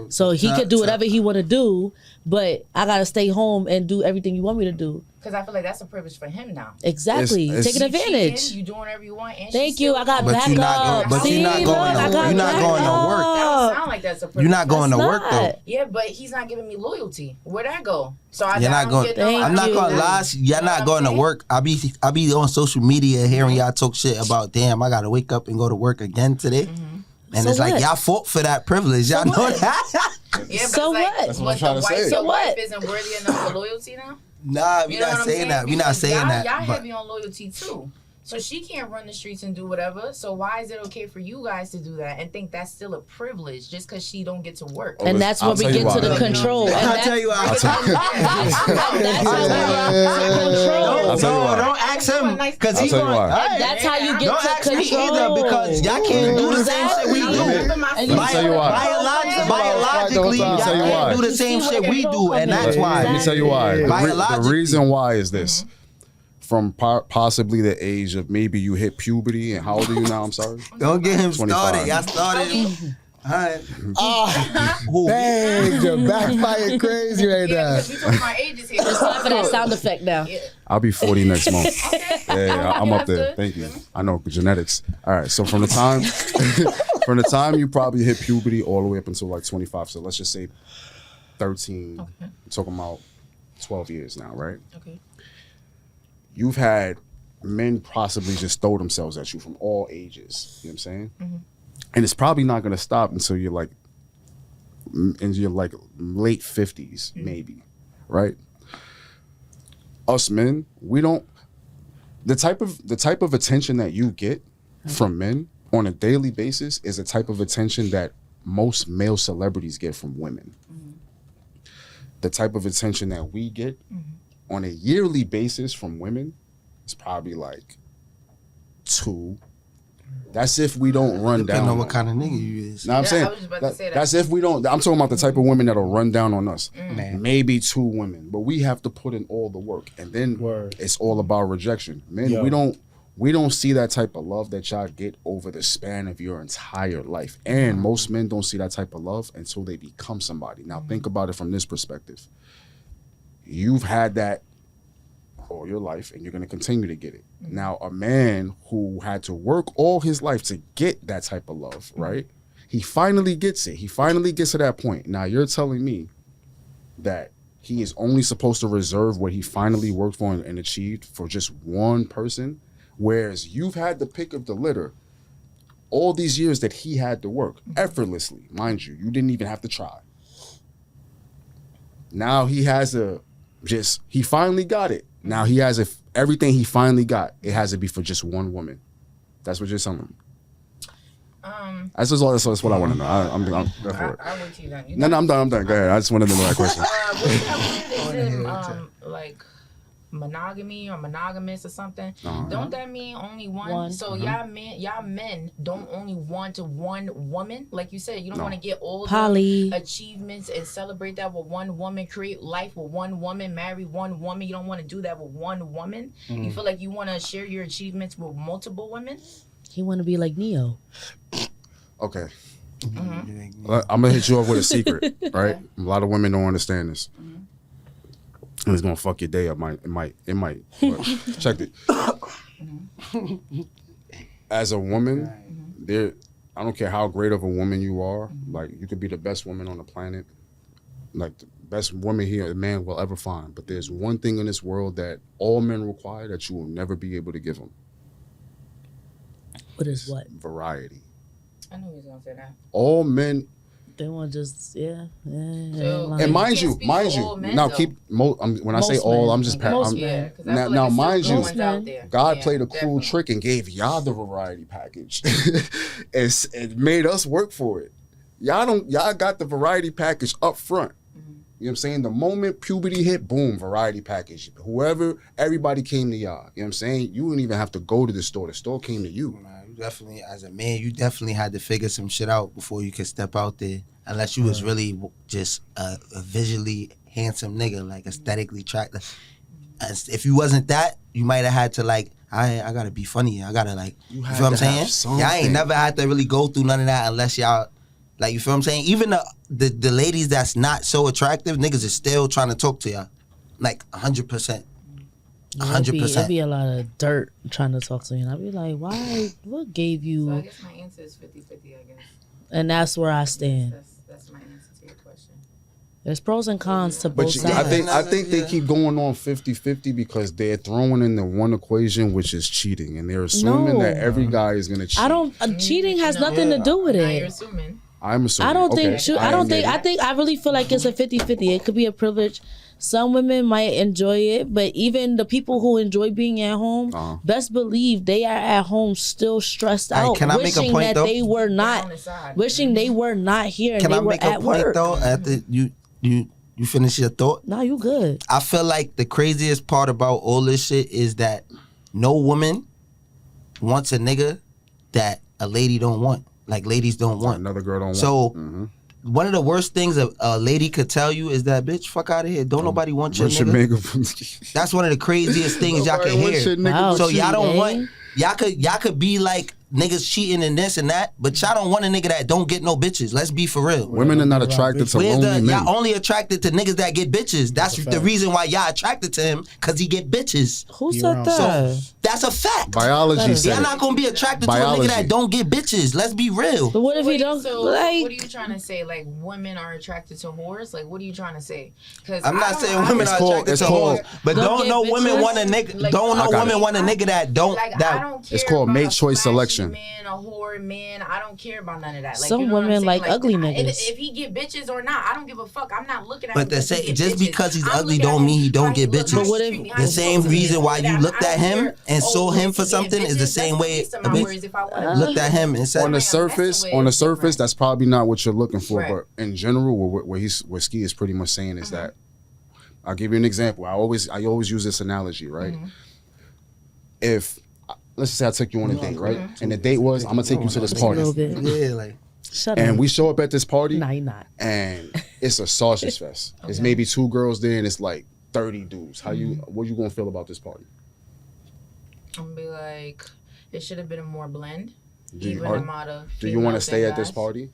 So he could do whatever he want to do, but I gotta stay home and do everything you want me to do. Because I feel like that's a privilege for him now. Exactly. It's- Taking You advantage. cheating, you doing whatever you want. And Thank she's you. still I got home. But you not backup. going- but you See, not look, going to- I got you not going to backup. work, That don't sound like that's a privilege. You're not going to That's work though. not. Yeah, but he's not giving me loyalty. Where'd I go? So I You're not don't going. get no, Thank I'm not you. gonna lie. Y'all You know not what going I'm to saying? work. I be on social media hearing y'all talk shit about. Damn, I gotta wake up and go to work again today. And So it's like what? y'all fought for that privilege. Y'all know that. Yeah, but So it's like, what? That's what I'm but trying the to wife, say. the So wife what? isn't worthy enough for loyalty now. Nah, we You know not what I'm saying that. We not Because saying y'all, that. Y'all but heavy on loyalty too. So she can't run the streets and do whatever. So why is it okay for you guys to do that and think that's still a privilege just because she don't get to work? And that's where we get to the control. And I'll tell you why. that's how we get to control. I'll tell you why. Don't ask him because I'll he's tell you going. why. Alright. That's how you get Don't to ask me control. either because y'all can't do the same shit we do. Let me tell you why. Biologically, Let y'all me tell you why. can't do the same shit we do, and that's why. Let me tell you why. The Biologically. reason why is this. From possibly the age of maybe you hit puberty, and how old are you now? I'm sorry. Don't get him 25. started. Y'all started. All right. Who? Dang, you're backfiring crazy right now. We talking about ages here. It's time for that sound effect now. I'll be 40 next month. Okay. Yeah, I'm up there. That's good. Thank you. I know genetics. All right. So from the time you probably hit puberty all the way up until like 25. So let's just say 13. Okay. We're talking about 12 years now, right? Okay. You've had men possibly just throw themselves at you from all ages. You know what I'm saying? Mm-hmm. And it's probably not going to stop until you're like in your like late 50s, maybe, right? Us men, we don't. The type of attention that you get from men on a daily basis is a type of attention that most male celebrities get from women. The type of attention that we get on a yearly basis from women is probably like 2. That's if we don't run Depending down. on what kind of nigga you is. Know what I'm Yeah, saying? I was just about to say that. That's if we don't. I'm talking about the type of women that'll run down on us. Man. Maybe 2 women, but we have to put in all the work, and then Word. it's all about rejection. Men, Yo. we don't see that type of love that y'all get over the span of your entire life. And most men don't see that type of love until they become somebody. Now think about it from this perspective. You've had that all your life, and you're going to continue to get it. Now, a man who had to work all his life to get that type of love, right? He finally gets it. He finally gets to that point. Now, you're telling me that he is only supposed to reserve what he finally worked for and achieved for just one person, whereas you've had the pick of the litter all these years that he had to work effortlessly, mind you. You didn't even have to try. Now he has he finally got it. Now he has everything he finally got. It has to be for just one woman. That's what you're telling me. That's what I want to know. I'm go for it. I'll wait till you're done. No, I'm done. Go ahead. I just wanted to know that question. What is it, like monogamy or monogamous or something? Don't that mean only one? So y'all men don't only want one woman, like you said. You don't want to get all Poly. the achievements and celebrate that with one woman, create life with one woman, marry one woman. You don't want to do that with one woman. You feel like you want to share your achievements with multiple women. He want to be like Neo. Okay. I'm gonna hit you up with a secret, right? A lot of women don't understand this. And it's gonna fuck your day up. It might. But check it. As a woman, I don't care how great of a woman you are. Like, you could be the best woman on the planet, like the best woman here a man will ever find. But there's one thing in this world that all men require that you will never be able to give them: What is what? variety. I knew he was gonna say that. All men. They want to just, yeah. So- And You mind can't you, speak for all men, now though. keep. When I say Most all, men. I'm just. Most I'm, Yeah, 'cause I feel like now it's mind still you, ones out there. God Yeah, played a cruel definitely. trick and gave y'all the variety package. It made us work for it. Y'all got the variety package up front. You know what I'm saying? The moment puberty hit, boom, variety package. Everybody came to y'all. You know what I'm saying? You didn't even have to go to the store. The store came to you. Nah, you definitely, as a man, you definitely had to figure some shit out before you could step out there. Unless you was really just a visually handsome nigga, like aesthetically attractive. If you wasn't that, you might have had to like, I gotta be funny. I gotta like, you had feel what I'm to have saying? Y'all ain't something. never had to really go through none of that unless y'all, like, you feel what I'm saying? Even the ladies that's not so attractive, niggas is still trying to talk to y'all. Like 100%. It'd 100%. be a lot of dirt trying to talk to you. And I'd be like, why? What gave So I you? guess my answer is 50-50, I guess. And that's where I stand. That's my answer to your question. There's pros and cons to But both I sides. think they keep going on 50-50 because they're throwing in the one equation, which is cheating, and they're assuming No. that every guy is gonna cheat. Cheating has nothing to do with Now you're it. assuming. I'm assuming. I don't Okay. think. I really feel like it's a 50-50. It could be a privilege. Some women might enjoy it, but even the people who enjoy being at home, best believe they are at home still stressed Alright, out, can I make a wishing point, that though? they were On not, the side. wishing they were not here and Can they I were make a at point work. though? After you finish your thought, Nah, you good. I feel like the craziest part about all this shit is that no woman wants a nigga that a lady don't want. Like ladies don't want. Another girl don't want. So one of the worst things a lady could tell you is that, bitch, fuck out of here. Don't nobody want your What's your nigga. nigga? That's one of the craziest things y'all can What's your hear. nigga? Wow. So y'all don't cheating. want y'all could be like niggas cheating and this and that, but y'all don't want a nigga that don't get no bitches. Let's be for real. Women are not attracted to Where's lonely men. y'all only attracted to niggas that get bitches. That's the reason why y'all attracted to him, cause he get bitches. Who Be said around. that? That's a fact. Biology said Y'all it. not gonna be attracted Biology. to a nigga that don't get bitches. Let's be real. But what if he don't So like? what are you trying to say? Like women are attracted to whores? Like what are you trying to say? Because I'm not saying women It's are called- attracted it's to called- hoes, but Don't don't get know women bitches. want a nigga. Like, Don't know I got women it. want a nigga that don't Like I that. don't care. It's called about mate a choice flashy selection. Man, a whore man. I don't care about none of that. Like, Some you know what I'm women saying? like ugly and niggas. If he get bitches or not, I don't give a fuck. I'm not looking at. But him to because he say get just bitches. because he's I'm ugly looking at don't him mean he don't how get look, how bitches. he But what if- treat me, how The he same talk to me. reason why you I looked don't at him care. and saw him if for he get something is the bitches, same that's way least of a my bitch worries if I wanna looked at him and said, On the Somebody I'm surface, messing on with the is surface, different. that's probably not what you're looking for. Right. But in general, what Ski is pretty much saying is that I'll give you an example. I always use this analogy, right? If let's just say I took you on a date, right? And the date was I'm gonna take you to this Just a little party, bit. yeah, like Shut and up. we show up at this party, Nah, you not. and it's a sausage fest. It's maybe 2 girls there, and it's like 30 dudes. What you gonna feel about this party? I'm gonna be like, it should have been a more blend. Do you- Even are- amount of. Do you want to females stay and at this guys. party?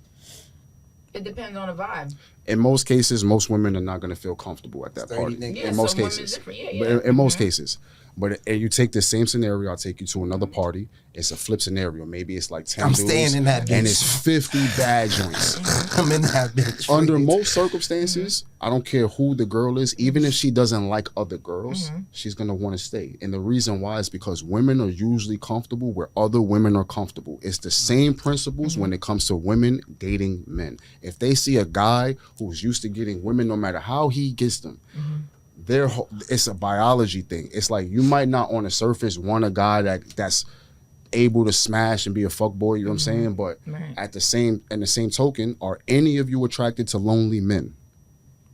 It depends on the vibe. In most cases, most women are not going to feel comfortable at that 30 party. niggas. Yeah, In most some women's cases, different. Yeah, But yeah. in most cases, but and you take the same scenario. I'll take you to another party. It's a flip scenario. Maybe it's like 10 I'm dudes, staying in that and bitch. it's 50 bad joints. I'm in that bitch. Under most circumstances, I don't care who the girl is, even if she doesn't like other girls, she's gonna want to stay. And the reason why is because women are usually comfortable where other women are comfortable. It's the same principles when it comes to women dating men. If they see a guy who's used to getting women, no matter how he gets them, it's a biology thing. It's like you might not on the surface want a guy that's able to smash and be a fuckboy, you know what I'm saying? But Right. in the same token, are any of you attracted to lonely men?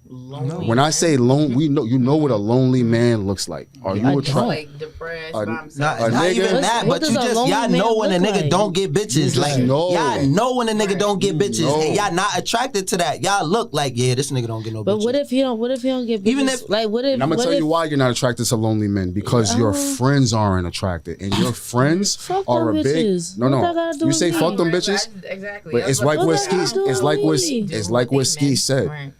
Lonely. When I say lone, you know what a lonely man looks like. Are you I attracted? don't. like depressed A- by himself. Not, A not nigga- even that, What but you does a just lonely y'all man know when a look nigga like? don't get bitches. just Like know. y'all know when a nigga Right. don't get bitches, know. and y'all not attracted to that. Y'all look like this nigga don't get no But bitches. what if he don't? What if he don't get? Even bitches? if- like, what if? And I'm gonna what tell if, you why you're not attracted to lonely men, because your friends aren't attracted, and your friends Fuck are them a big. bitches. No, What that no. gotta do You with say me? fuck them Right, bitches, Exactly. but it's like what What Ski. that gotta do It's like what. with me? It's like what Ski said. Right.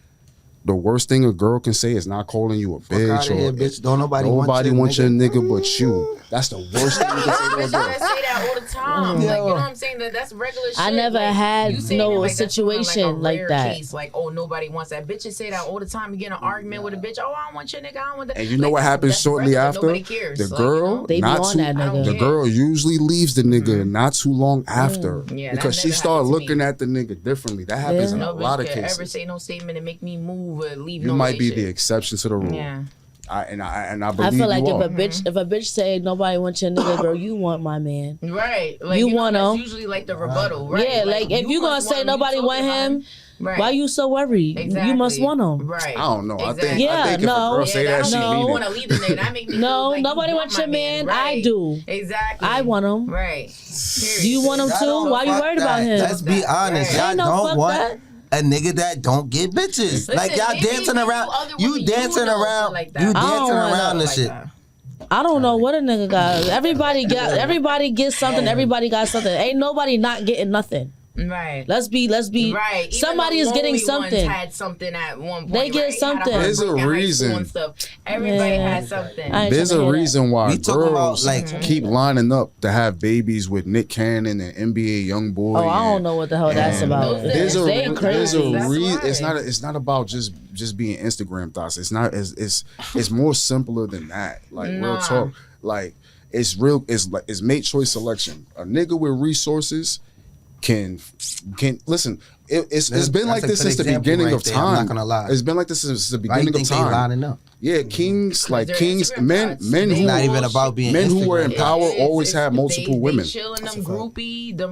The worst thing a girl can say is not calling you a bitch outta here, or bitch. Don't nobody want wants your your nigga but you. That's the worst thing you can say to a Bitch, girl. I say that all the time. Like, you know what I'm saying? That's regular shit. I never like, had you saying no it like that's more situation a like rare that. Case. Like, oh, nobody wants that. Bitches say that all the time. You get in an argument with a bitch. Oh, I don't want your nigga. I don't want that. And you know what that's- happens that's shortly regular. after? Nobody cares. The Like, girl, They be not on too, that nigga. the girl usually leaves the nigga not too long after Yeah, that because she never start happened to looking me. at the nigga differently. That happens Yeah. in No a lot of bitch could ever cases. say no statement and make me move or leave You no might be the relationship. exception to the rule. Yeah. I I believe feel like you if are. a bitch say nobody wants your nigga, girl, you want my man. Right. Like, You know, want that's him. usually like the rebuttal, right? Yeah, like if you gonna must say want him, you nobody talking want about him, Right. why you so worried? Exactly. You must want him. Right. I don't know. Exactly. I think Yeah, if no. a girl say that, don't she make me mean want it. to leave the nigga. That make me No, feel like nobody you wants want your my man. Right. I do. Exactly. I want him. Right. Do you want him Y'all too? don't Why you fuck worried about that. him? Let's be honest. Right. Y'all Ain't no don't fuck want that. a nigga that don't get bitches. Listen, like y'all maybe dancing you around. other You women, dancing know around. shit like that. You I don't dancing wanna around know this like shit. that. I don't know what a nigga got. Everybody gets something. Everybody got something. Ain't nobody not getting nothing. Right. Let's be Right. Even somebody the is getting lonely ones something. had something at one point. They get right? Had something. There's a heartbreak in high reason. school and stuff. Everybody Yeah. had something. I ain't There's tryna a hear that. reason why We talking about, girls like- keep lining up to have babies with Nick Cannon and NBA YoungBoy. Oh, I don't know what the hell that's and about. There's a They there's crazy. a That's reason. why. It's not about just being Instagram thoughts. It's not. It's more simpler than that. Like real Nah. talk. Like it's real. It's mate choice selection. A nigga with resources can listen. It's been like That's this a since good the beginning example of right there, I'm time. not gonna lie. It's been like this since the Why you beginning of think they time. lining up? Yeah, kings, like Their kings, Instagram men thoughts, who It's not even about being men who were Instagram. in power always had It's- multiple they women. chill in them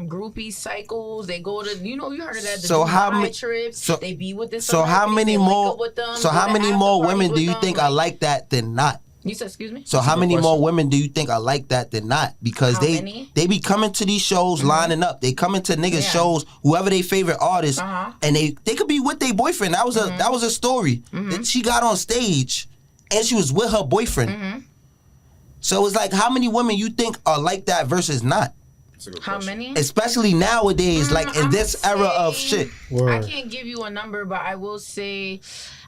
groupie cycles. They go to you heard of that. The So how Dubai many trips? so- they be with this. So how many more? So how many more women do you think are are like that than not? You said excuse me. So how good many more question. women do you think are like that than not? Because How they many? they be coming to these shows lining up. They coming to niggas Yeah. shows, whoever they favorite artist, Uh-huh. and they could be with their boyfriend. That was a story that she got on stage, and she was with her boyfriend. So it's like how many women you think are like that versus not? That's a good How question. many? Especially nowadays, like in I'ma this era of say- shit. I Word. can't give you a number, but I will say,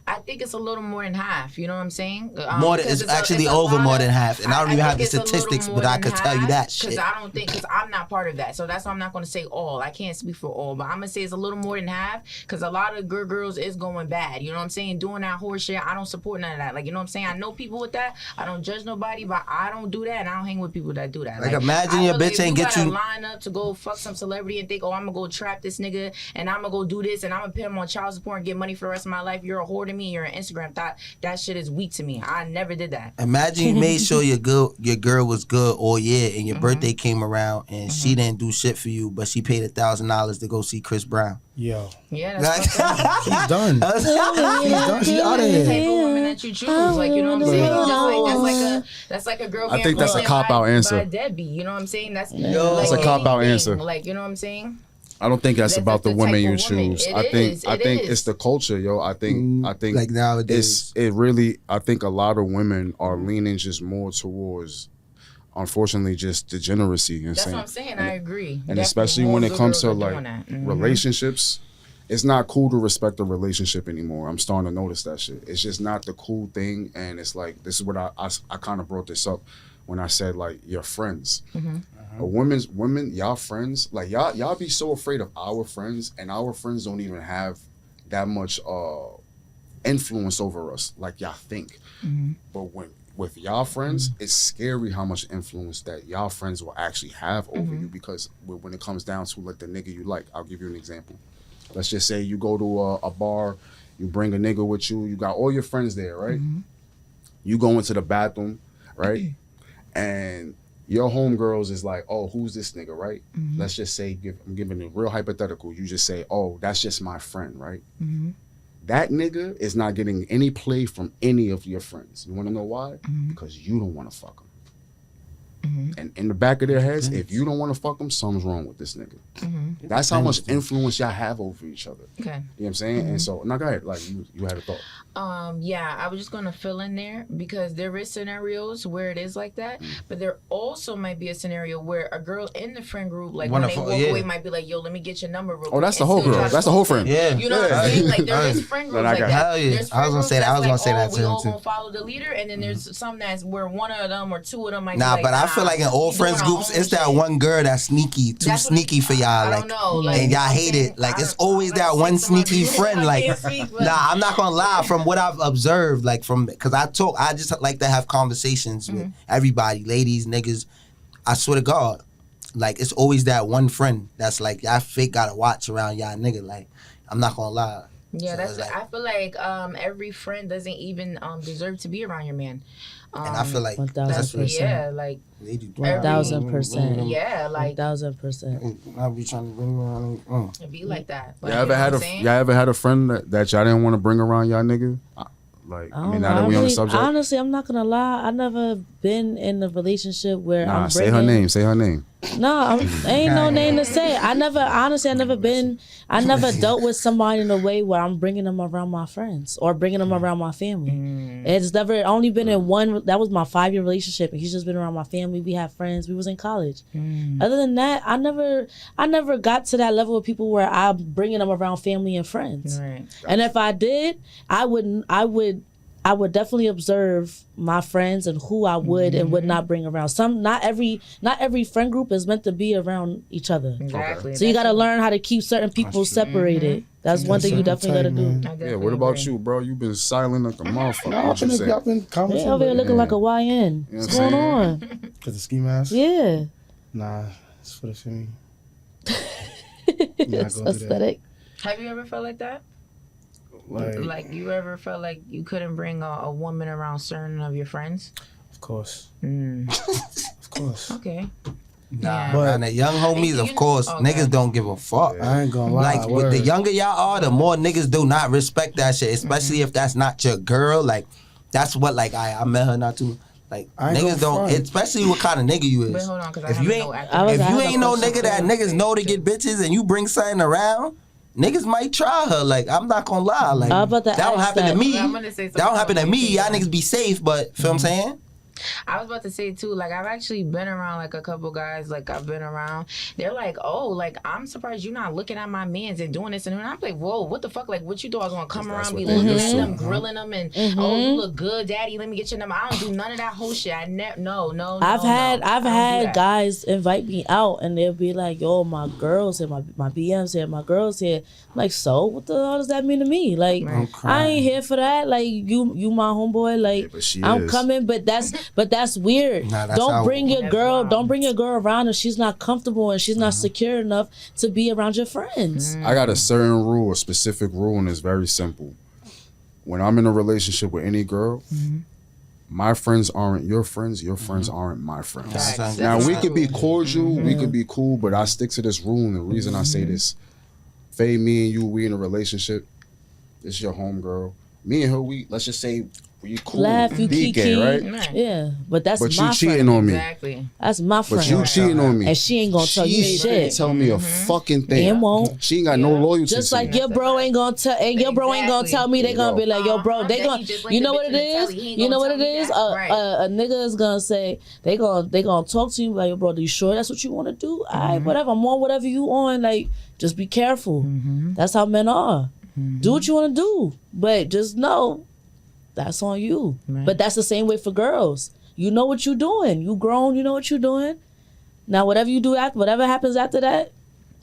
I think it's a little more than half. You know what I'm saying? More than, because it's actually over more than half, and I don't even have the statistics, but I could tell you that shit. Because I don't think, because I'm not part of that, so that's why I'm not going to say all. I can't speak for all, but I'm gonna say it's a little more than half, because a lot of good girls is going bad. You know what I'm saying? Doing that horse shit, I don't support none of that. Like, you know what I'm saying? I know people with that. I don't judge nobody, but I don't do that, and I don't hang with people that do that. Like, imagine I your feel like bitch if ain't get gotta you- line up to go fuck some celebrity and think, oh, I'm gonna go trap this nigga and I'm gonna go do this and I'm gonna pay him on child support and get money for the rest of my life. You're a whore to me. You're an Instagram thought. That shit is weak to me. I never did that. Imagine you made sure your girl was good all year, and your birthday came around, and she didn't do shit for you, but she paid $1,000 to go see Chris Brown. Yo, Yeah, that's fucked up. she's done. She's done. She's out of The here. type of woman that you choose, like, you know what I'm saying? That's like a girl. I think that's a getting cop-out by answer. a deadbeat. You know what I'm saying? That's That's a cop-out anything. answer. Like, you know what I'm saying? I don't think that's That's about the the women type you of woman. choose. It I think is. I It think is. it's the culture, yo. I think like nowadays. I think a lot of women are leaning just more towards, unfortunately, just degeneracy. You know what That's I'm what I'm saying? saying. I agree. And Definitely especially more when it good comes to girls are like doing that. Mhm. relationships, it's not cool to respect a relationship anymore. I'm starting to notice that shit. It's just not the cool thing, and it's like this is what I kind of brought this up when I said like your friends. Women, y'all friends, like y'all be so afraid of our friends, and our friends don't even have that much influence over us like y'all think. But with y'all friends, it's scary how much influence that y'all friends will actually have over you, because when it comes down to like the nigga you like, I'll give you an example. Let's just say you go to a bar, you bring a nigga with you, you got all your friends there, right? You go into the bathroom, right? And your homegirls is like, oh, who's this nigga, right? Let's just say, I'm giving a real hypothetical. You just say, oh, that's just my friend, right? That nigga is not getting any play from any of your friends. You want to know why? Because you don't want to fuck him. And in the back of their heads, if you don't want to fuck him, something's wrong with this nigga. That's how much influence y'all have over each other. Okay. You know what I'm saying? And so, now go ahead. Like, you had a thought. Yeah, I was just gonna fill in there because there is scenarios where it is like that, but there also might be a scenario where a girl in the friend group, like when they walk away, might be like, "Yo, let me get your number." Real Oh, quick," that's the and whole still girl. try to That's the whole talk to friend. them. You know what I'm saying? Like there is friend groups like that. Hell yeah. There's I was friend gonna say that. groups I was gonna that's say like, that we too, all too. gonna follow the leader, and then there's some that's where one of them or two of them might. Nah, be like, but I feel like in all we friends doing our groups, own it's that shit. one girl that's sneaky, too That's what- sneaky for y'all, I like, don't know, like, and y'all you know hate what I'm it. Like, saying? it's always I'm that gonna one say somebody- sneaky friend. I Like, can't speak, but- nah, I'm not gonna lie. From what I've observed, like because I just like to have conversations with everybody, ladies, niggas. I swear to God, like it's always that one friend that's like y'all fake gotta watch around y'all nigga. Like, I'm not gonna lie. Yeah, So that's. it's like- I feel like every friend doesn't even deserve to be around your man. And I feel like 1000%. Yeah, like they do. 1000%. yeah, like 1000%. I'll be trying to bring around. it be like that. Like, Y'all ever had y'all ever had a friend that y'all didn't want to bring around y'all nigga? Like, I mean, now that we on the subject. Honestly, I'm not gonna lie. I never been in a relationship where Nah, I'm say bringing. her name. Say her name. No, ain't no name to say. I never dealt with somebody in a way where I'm bringing them around my friends or bringing them around my family. It's never only been in one. That was my 5-year relationship, and he's just been around my family. We have friends. We was in college. Other than that, I never got to that level of people where I'm bringing them around family and friends. Right. And if I did, I would definitely observe my friends and who I would and would not bring around. Not every friend group is meant to be around each other. Exactly. So you got to learn how to keep certain people separated. That's one thing you definitely got to do. Yeah, what about you, bro? You been silent like a motherfucker. What you say? Y'all been They commenting. over here looking like a YN. You know What's what I'm going on? Cause the ski mask. Yeah. Nah, it's for the family. It's go through that. aesthetic. Have you ever felt like that? Like, Like you ever felt like you couldn't bring a woman around certain of your friends? of course, Mm. of course. Okay. Nah, But- man, the young homies, of course, Okay. niggas don't give a fuck. I ain't gonna lie. Like, with the younger y'all are, the more niggas do not respect that shit, especially if that's not your girl. Like, that's what, like, I met her not too. Like, I ain't niggas gonna don't, front. especially what kind of nigga you But is. hold on, because I If have you no ain't, active. I was- if I you have ain't a no question nigga that niggas know to get bitches and you bring something around, niggas might try her. Like, I'm not gonna lie. Like, I was about to that don't ask happen to that. me. I'm gonna say That don't happen to me. Y'all something. niggas be safe, but feel what I'm saying? I was about to say too, like I've actually been around like a couple guys, like I've been around. They're like, oh, like I'm surprised you're not looking at my mans and doing this, and I'm like, whoa, what the fuck? Like, what you dogs gonna come That's around, be what they looking do, at so, them, grilling them, and oh, you look good, daddy. Let me get your number. I don't do none of that whole shit. I never, no. I've had I don't do that. guys invite me out and they'll be like, "Yo, my girls here, my BMs here, my girls here." I'm like, so what the hell does that mean to me? Like, I ain't here for that. Like, you my homeboy. Like, but she I'm is. coming, but that's weird. Nah, that's don't how- bring your That's girl. wild. Don't bring your girl around if she's not comfortable and she's not secure enough to be around your friends. I got a certain rule, a specific rule, and it's very simple. When I'm in a relationship with any girl, my friends aren't your friends aren't my friends. Facts. Now, we That's could be true. cordial, we could be cool, but I stick to this rule, and the reason I say this, Faye, me and you, we in a relationship, this your homegirl. Me and her, let's just say we cool. Laugh, you BK, kiki. right? Right. Yeah, but that's But my you cheating friend. on me. Exactly. That's my friend. But you cheating on me. And she ain't gonna tell you She ain't shit. tell me a fucking thing. And won't. She ain't got no loyalty Just to like me. your bro ain't gonna tell, and your bro ain't gonna Exactly. tell me. They gonna be like, yo, bro, they Then gonna, he just like you the know bitch what in it the is? telly. He ain't You know gonna what it tell me is? that. Right. A nigga is gonna say they gonna talk to you like, yo, bro, are you sure that's what you want to do? Alright, whatever. I'm on whatever you on. Like, just be careful. That's how men are. Do what you want to do, but just know that's on you. But that's the same way for girls. You know what you're doing. You grown. You know what you're doing. Now, whatever you do after, whatever happens after that,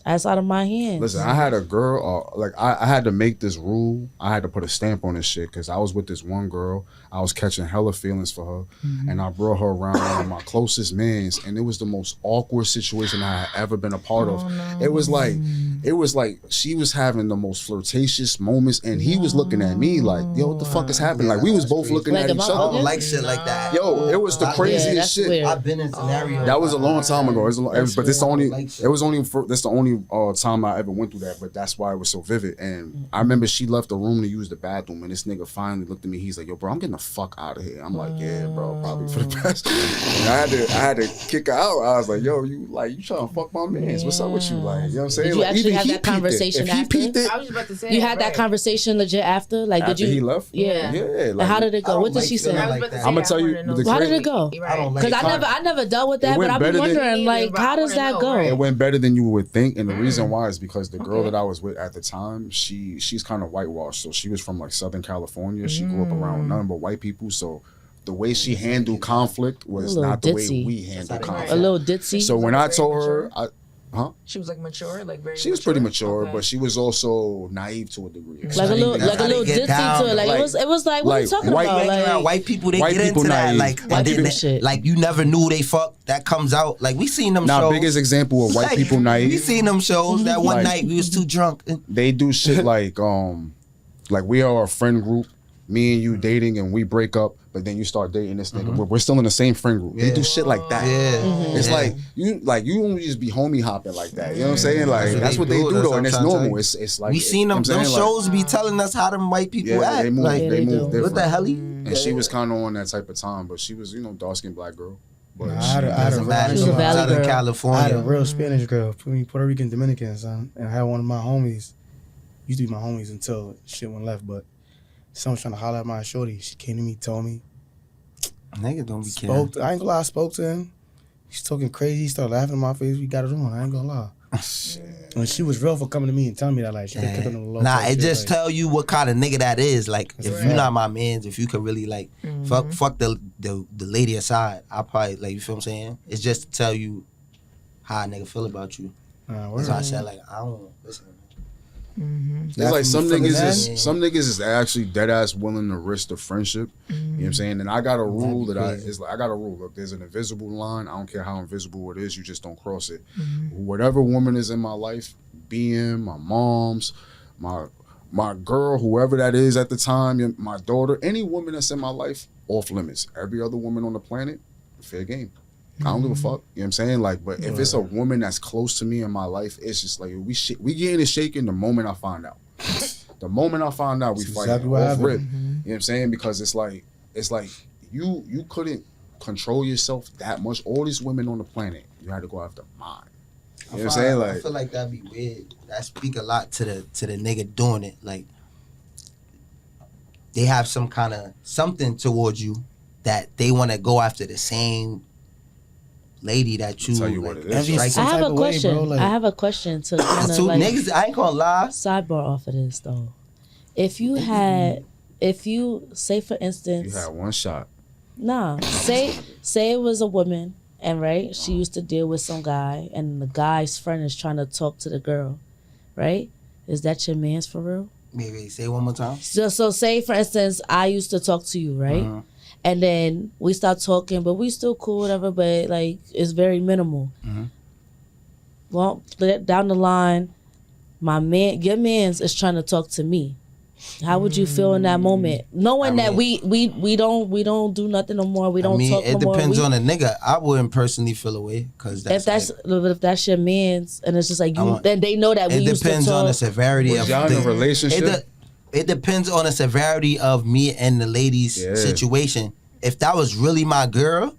that's out of my hands. Listen, I had a girl, like I had to make this rule. I had to put a stamp on this shit because I was with this one girl. I was catching hella feelings for her, and I brought her around one of my closest mans, and it was the most awkward situation I had ever been a part of. It was like she was having the most flirtatious moments, and he was looking at me like, "Yo, what the fuck is happening?" Like we was both looking Like, at am each I I other. don't bugging? like shit like that. Yo, it was the Yeah, craziest that's shit. weird. I've been in scenarios. That was a long time ago. That's the only. Like shit. It was only. That's the only time I ever went through that. But that's why it was so vivid. And I remember she left the room to use the bathroom, and this nigga finally looked at me. He's like, "Yo, bro, I'm getting the fuck out of here." I'm like, "Yeah, bro, probably for the best." And I had to kick her out. I was like, "Yo, you trying to fuck my mans? What's up with you?" Like, you know what I'm saying? Did you Like, actually even have he that peeped it. conversation If he after? peeped it I was just about to say. You had that right. conversation legit after? Like, after did you? he left. Yeah. Yeah. And Like, how did it I go? don't What did like she say? feeling I was like about to that. say, I'ma tell you I wanna know the too. How did it go? I don't like Because it. I never dealt with that, went but I be better than- wondering, like, But how I does wanna that know, go? right? It went better than you would think, and the reason why is because the girl that I was with at the time, she's kind of whitewashed. So she was from like Southern California. She grew up around nothing but white people. So the way she handled conflict was A little not the way ditzy. we handle how they conflict. A little ditzy. So when I Very told her, mature? She was like mature, like very. she was pretty mature, Okay. but she was also naive to a degree. like a That's little how they get ditzy down. to it. Like, Like- it was like, what are you like talking white- about? Like, Like, white people, they white get people into that, naive. like, White and then people they- shit. like you never knew they fucked. That comes out, like we seen them Now, shows. biggest example of white Like, people We naive, seen them shows. That one Like- night we was too drunk. they do shit like we are a friend group, me and you dating, and we break up, but then you start dating this nigga. We're still in the same friend group. They Yeah. do shit like that. Yeah, It's yeah. like you don't just be homie hopping like that. You know what I'm saying? Like that's what they do That's though, what and I'm it's trying to tell normal. you. It's like we seen them. you know what Them I'm saying? shows be telling us how them white people Yeah, act. they move. Like, Yeah, they they move do. different. what the hell? And she was kind of on that type of time, but she was dark skinned black girl. But Nah, I had a Doesn't matter. She's a She's valley Southern girl. I had a California. real Spanish girl, Puerto Rican Dominican, son, and I had one of my homies. Used to be my homies until shit went left, but someone was trying to holler at my shorty. She came to me, told me, Niggas don't be caring. I ain't gonna lie, I spoke to him. He's talking crazy. He started laughing in my face. We got it on. I ain't gonna lie. And she was real for coming to me and telling me that, like, she kept it on the low. Nah, type it shit, just like, tell you what kind of nigga that is. Like, if Right. you not my mans, if you could really like fuck the lady aside, I probably like, you feel what I'm saying? It's just to tell you how a nigga feel about you. word. That's why I said like I don't listen. it's like some from niggas that? is some niggas is actually dead ass willing to risk the friendship. You know what I'm saying? And I got a rule that I got a rule. Look, there's an invisible line. I don't care how invisible it is. You just don't cross it. Whatever woman is in my life, BM, my mom's, my girl, whoever that is at the time, my daughter, any woman that's in my life, off limits. Every other woman on the planet, fair game. I don't give a fuck. You know what I'm saying? Like, but if it's a woman that's close to me in my life, it's just like we getting it shaken the moment I find out. The moment I find out, we fight exactly off what rip. happened. You know what I'm saying? Because it's like you couldn't control yourself that much. All these women on the planet, you had to go after mine. You know what I'm saying? I Like, feel like that'd be weird. That speak a lot to the nigga doing it. Like they have some kind of something towards you that they want to go after the same lady that you. I'll tell you like, what it is. Envy like, some I have type a of way, question. bro, like- I have a question to kind of two like niggas. I ain't gonna lie. sidebar off of this though. If you say for instance, you had one shot. nah, say it was a woman and right, she used to deal with some guy and the guy's friend is trying to talk to the girl, right? Is that your man's for real? Maybe say it one more time. So say for instance, I used to talk to you, right? Uh-huh. And then we start talking, but we still cool, whatever. But like, it's very minimal. Mhm. Well, down the line, your man's is trying to talk to me. How would you feel in that moment, knowing that we don't do nothing no more? We don't talk it no more. depends on the nigga. I wouldn't personally feel away because If that's your man's, and it's just like you, then they know that we it used to depends talk. on the severity Was of y'all in a relationship? It depends on the severity of me and the lady's Yeah. situation. If that was really my girl,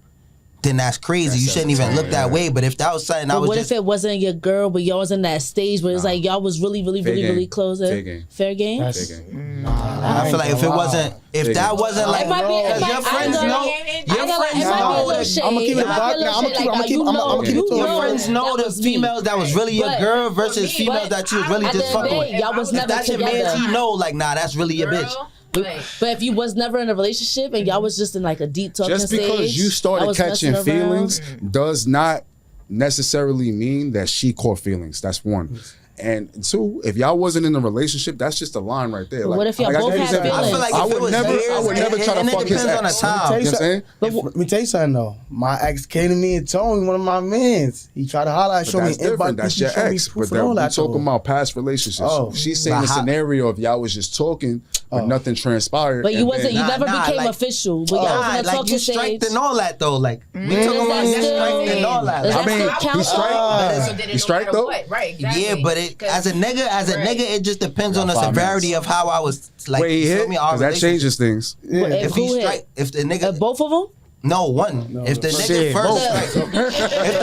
then that's crazy. That's you shouldn't even different, look that yeah. way. But if that was something I But was what just if it wasn't your girl, but y'all was in that stage where it's like y'all was really, really, Fair really, game. really close? Fair game. Fair game. That's, Fair game. I feel like if it wasn't, if Big that one. wasn't like, It might be. It because might, your I friends ain't gonna- know, I your ain't gonna lie, friends it might be a know. little shade. I'ma keep it It might be a buck- little nah, I'ma shade, keep- like, I'ma keep- you I'ma know- keep it you to Your know friends know that the was me. females that was really your But- girl versus for me, females but that you was really at just the end of fucking the with. day, y'all was If never that's your together. man, he know like, nah, that's really your bitch. But if you was never in a relationship and y'all was just in like a deep talking Just stage, because you y'all started was catching messing around. feelings does not necessarily mean that she caught feelings. That's one. And two, if y'all wasn't in a relationship, that's just a line right there. But what if y'all both I had said, feelings? I feel like I if it would was never, years, I would never try to and it fuck his depends on the ex. time. You know what I'm saying? Let me tell you something though. My ex came to me and told me one of my mans. He tried to holler at, But show me that's different. invite. That's he your showed me ex. proof But and all we're that, talking though. about past relationships. Oh. She's saying But the how- scenario of y'all was just talking, but nothing transpired. But you and wasn't. then- You never Nah, became like- official. But y'all was in a like talking you stage. striked and all that though. Like we talking Does about that you still- striked and all that. does Like, that I mean, still count? he striked. So did it He no strike matter though? what? Right, exactly. yeah, but as a nigga, it just depends on the Got 5 severity minutes. of how I was like. Wait, he you feel hit? me? Our 'Cause that relationship. changes things. Yeah. If he Who hit? strike, if the nigga, Both of them. no one. If the nigga Shit, first, both. strike, if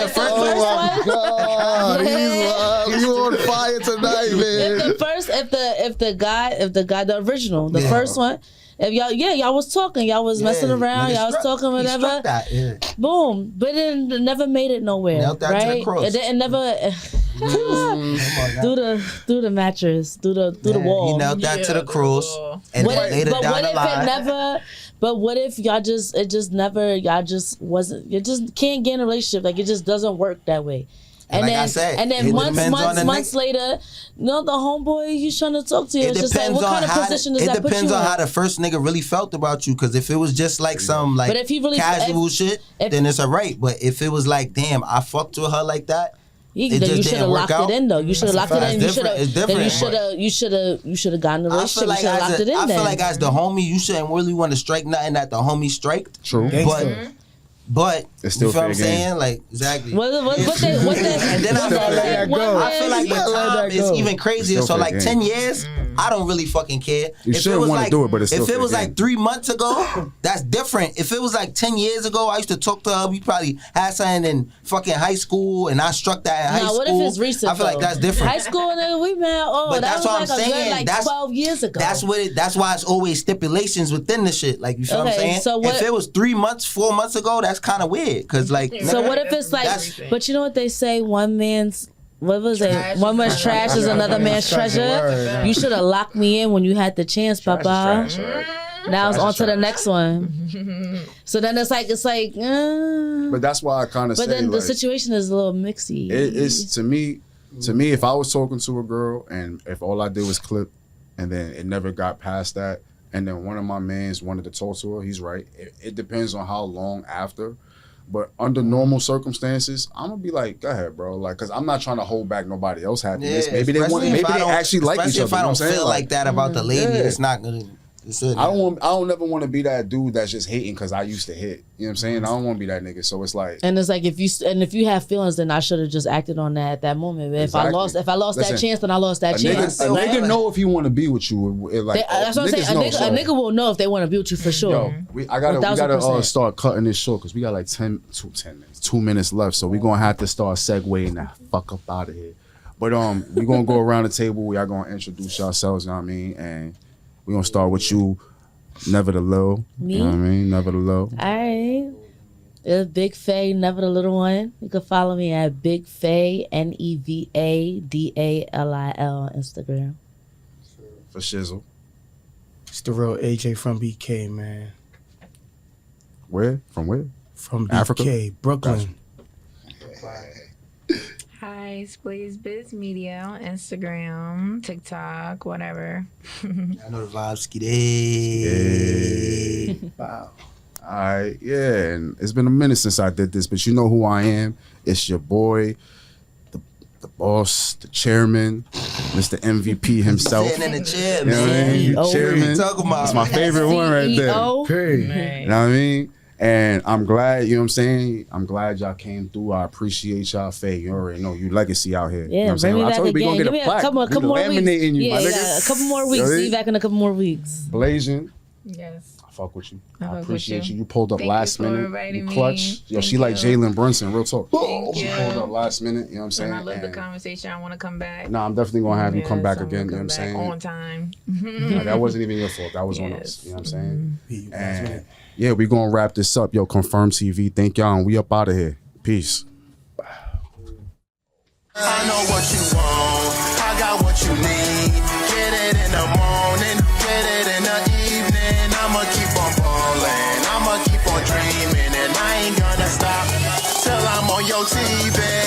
the first, Oh my God, you on fire tonight, If the guy, the original, the Yeah. first one, if y'all was talking, y'all was messing around, nigga y'all was struck- talking, he whatever. struck that, yeah. Boom, but it never made it nowhere, Nailed that to the right? cross. It didn't never through the mattress, through the wall. He nailed that to the cross, and What then if- later but down what the if line. it never? But what if y'all just wasn't? You just can't get in a relationship. Like it just doesn't work that way. And like I said, it months depends on the months later, the homeboy he's trying to talk to you. It It's just like, depends what on kind of how position does it that put you depends on in? how the first nigga really felt about you. Because if it was just like some like But if he really- casual if- shit, if- then it's alright. But if it was like, damn, I fucked with her like that, it Then just you should didn't have work locked out. it in though. You should have locked it fact. in. It's different. It's different, You should have gotten the I relationship. feel like you should have locked it in I then. feel like as the homie, you shouldn't really want to strike nothing that the homie striked. True. But It's still you feel what I'm fair game. saying? Like exactly. what they And then I feel let that like, go. I feel like You the gotta let time that is go. even crazier. It's So still like fair 10 game. years, I don't really fucking care. You If it shouldn't was wanna like, do it, but it's still if it fair was game. like 3 months ago, that's different. If it was like 10 years ago, I used to talk to her. We probably had something in fucking high school, and I struck that in high Nah, school. what if it's recent? I feel like though? that's different. High school, nigga, we man. Oh, But that that's was what like I'm a good saying. like That's 12 years ago. That's why it's always stipulations within the shit. Like you feel what I'm Okay, saying? so what- if it was 3 months, 4 months ago, that's kind of weird. Cause like, So what if it's like? That's- But you know what they say? One man's. What was Trash it? One is man's trash is another man's treasure. Word. You should have locked me in when you had the chance, Papa. Trash, right? Now it's Trash on is to the trash. next one. So then it's like. But that's why I kind of say But then the like, situation is a little mixy. it's to me, if I was talking to a girl and if all I did was clip, and then it never got past that, and then one of my mans wanted to talk to her, he's right. It depends on how long after. But under normal circumstances, I'm gonna be like, go ahead, bro. Like, cause I'm not trying to hold back nobody else's happiness. Maybe they want, maybe they actually like each other. Especially if I don't feel like like that about the lady, it's not gonna. I don't never want to be that dude that's just hating because I used to hit. You know what I'm saying? I don't want to be that nigga. So it's like, and it's like if you have feelings, then I should have just acted on that at that moment. But Exactly. if I lost that chance, then I lost that chance. a nigga know if he want to be with you. Like, that's what I'm saying. A nigga will know if they want to be with you for sure. Yo, we gotta start cutting this short because we got like 2 minutes left. So we gonna have to start segueing that fuck up out of here. But we gonna go around the table. We are gonna introduce yourselves. You know what I mean? And we gonna start with you. Never the low. Me? You know what I mean? Never the low. All right. It's Big Faye, never the little one. You can follow me at Big Faye, NEVADALIL on Instagram. For shizzle. It's the real AJ from BK, man. Where? From where? From BK, Africa? Brooklyn. Hi, it's Blaze Biz Media on Instagram, TikTok, whatever. I know the vibes, skiddy. Wow. All right, yeah, and it's been a minute since I did this, but you know who I am. It's your boy, the boss, the chairman, Mr. MVP himself. Sitting in the chair, You know what I man. mean? Oh, Chairman. talking about? That's my favorite one right there. CEO. Period. You know what I mean? And I'm glad, you know what I'm saying? I'm glad y'all came through. I appreciate y'all, Faye. You already know you legacy out here. Yeah, you know what I'm bring saying? me I back told you we again. gonna Give get me a a plaque. couple more weeks. Laminating you, my Yeah, nigga. a couple more weeks. You know what I See mean? you back in a couple more weeks. Blazing. Yes. I fuck with you. I I fuck with appreciate you. you. You pulled up Thank last you for minute. inviting You me. clutch. Yo, she Thank like you. Jalen Brunson, real talk. Thank She you. pulled up last minute, you know what I'm saying? And I love the And- conversation. I want to come back. Nah, I'm definitely gonna have you come back Yes, again, I'm you know what I'm gonna saying? come back on time. Nah, that wasn't even your fault. That was on us. Yes. You know what I'm saying? Last And minute. yeah, we gonna wrap this up. Yo, Confirm TV. Thank y'all, and we up out of here. Peace. I know what you want, I got what you need. Get it in the morning, get it in the evening. I'ma keep on ballin', I'ma keep on dreaming, and I ain't gonna stop till I'm on your TV.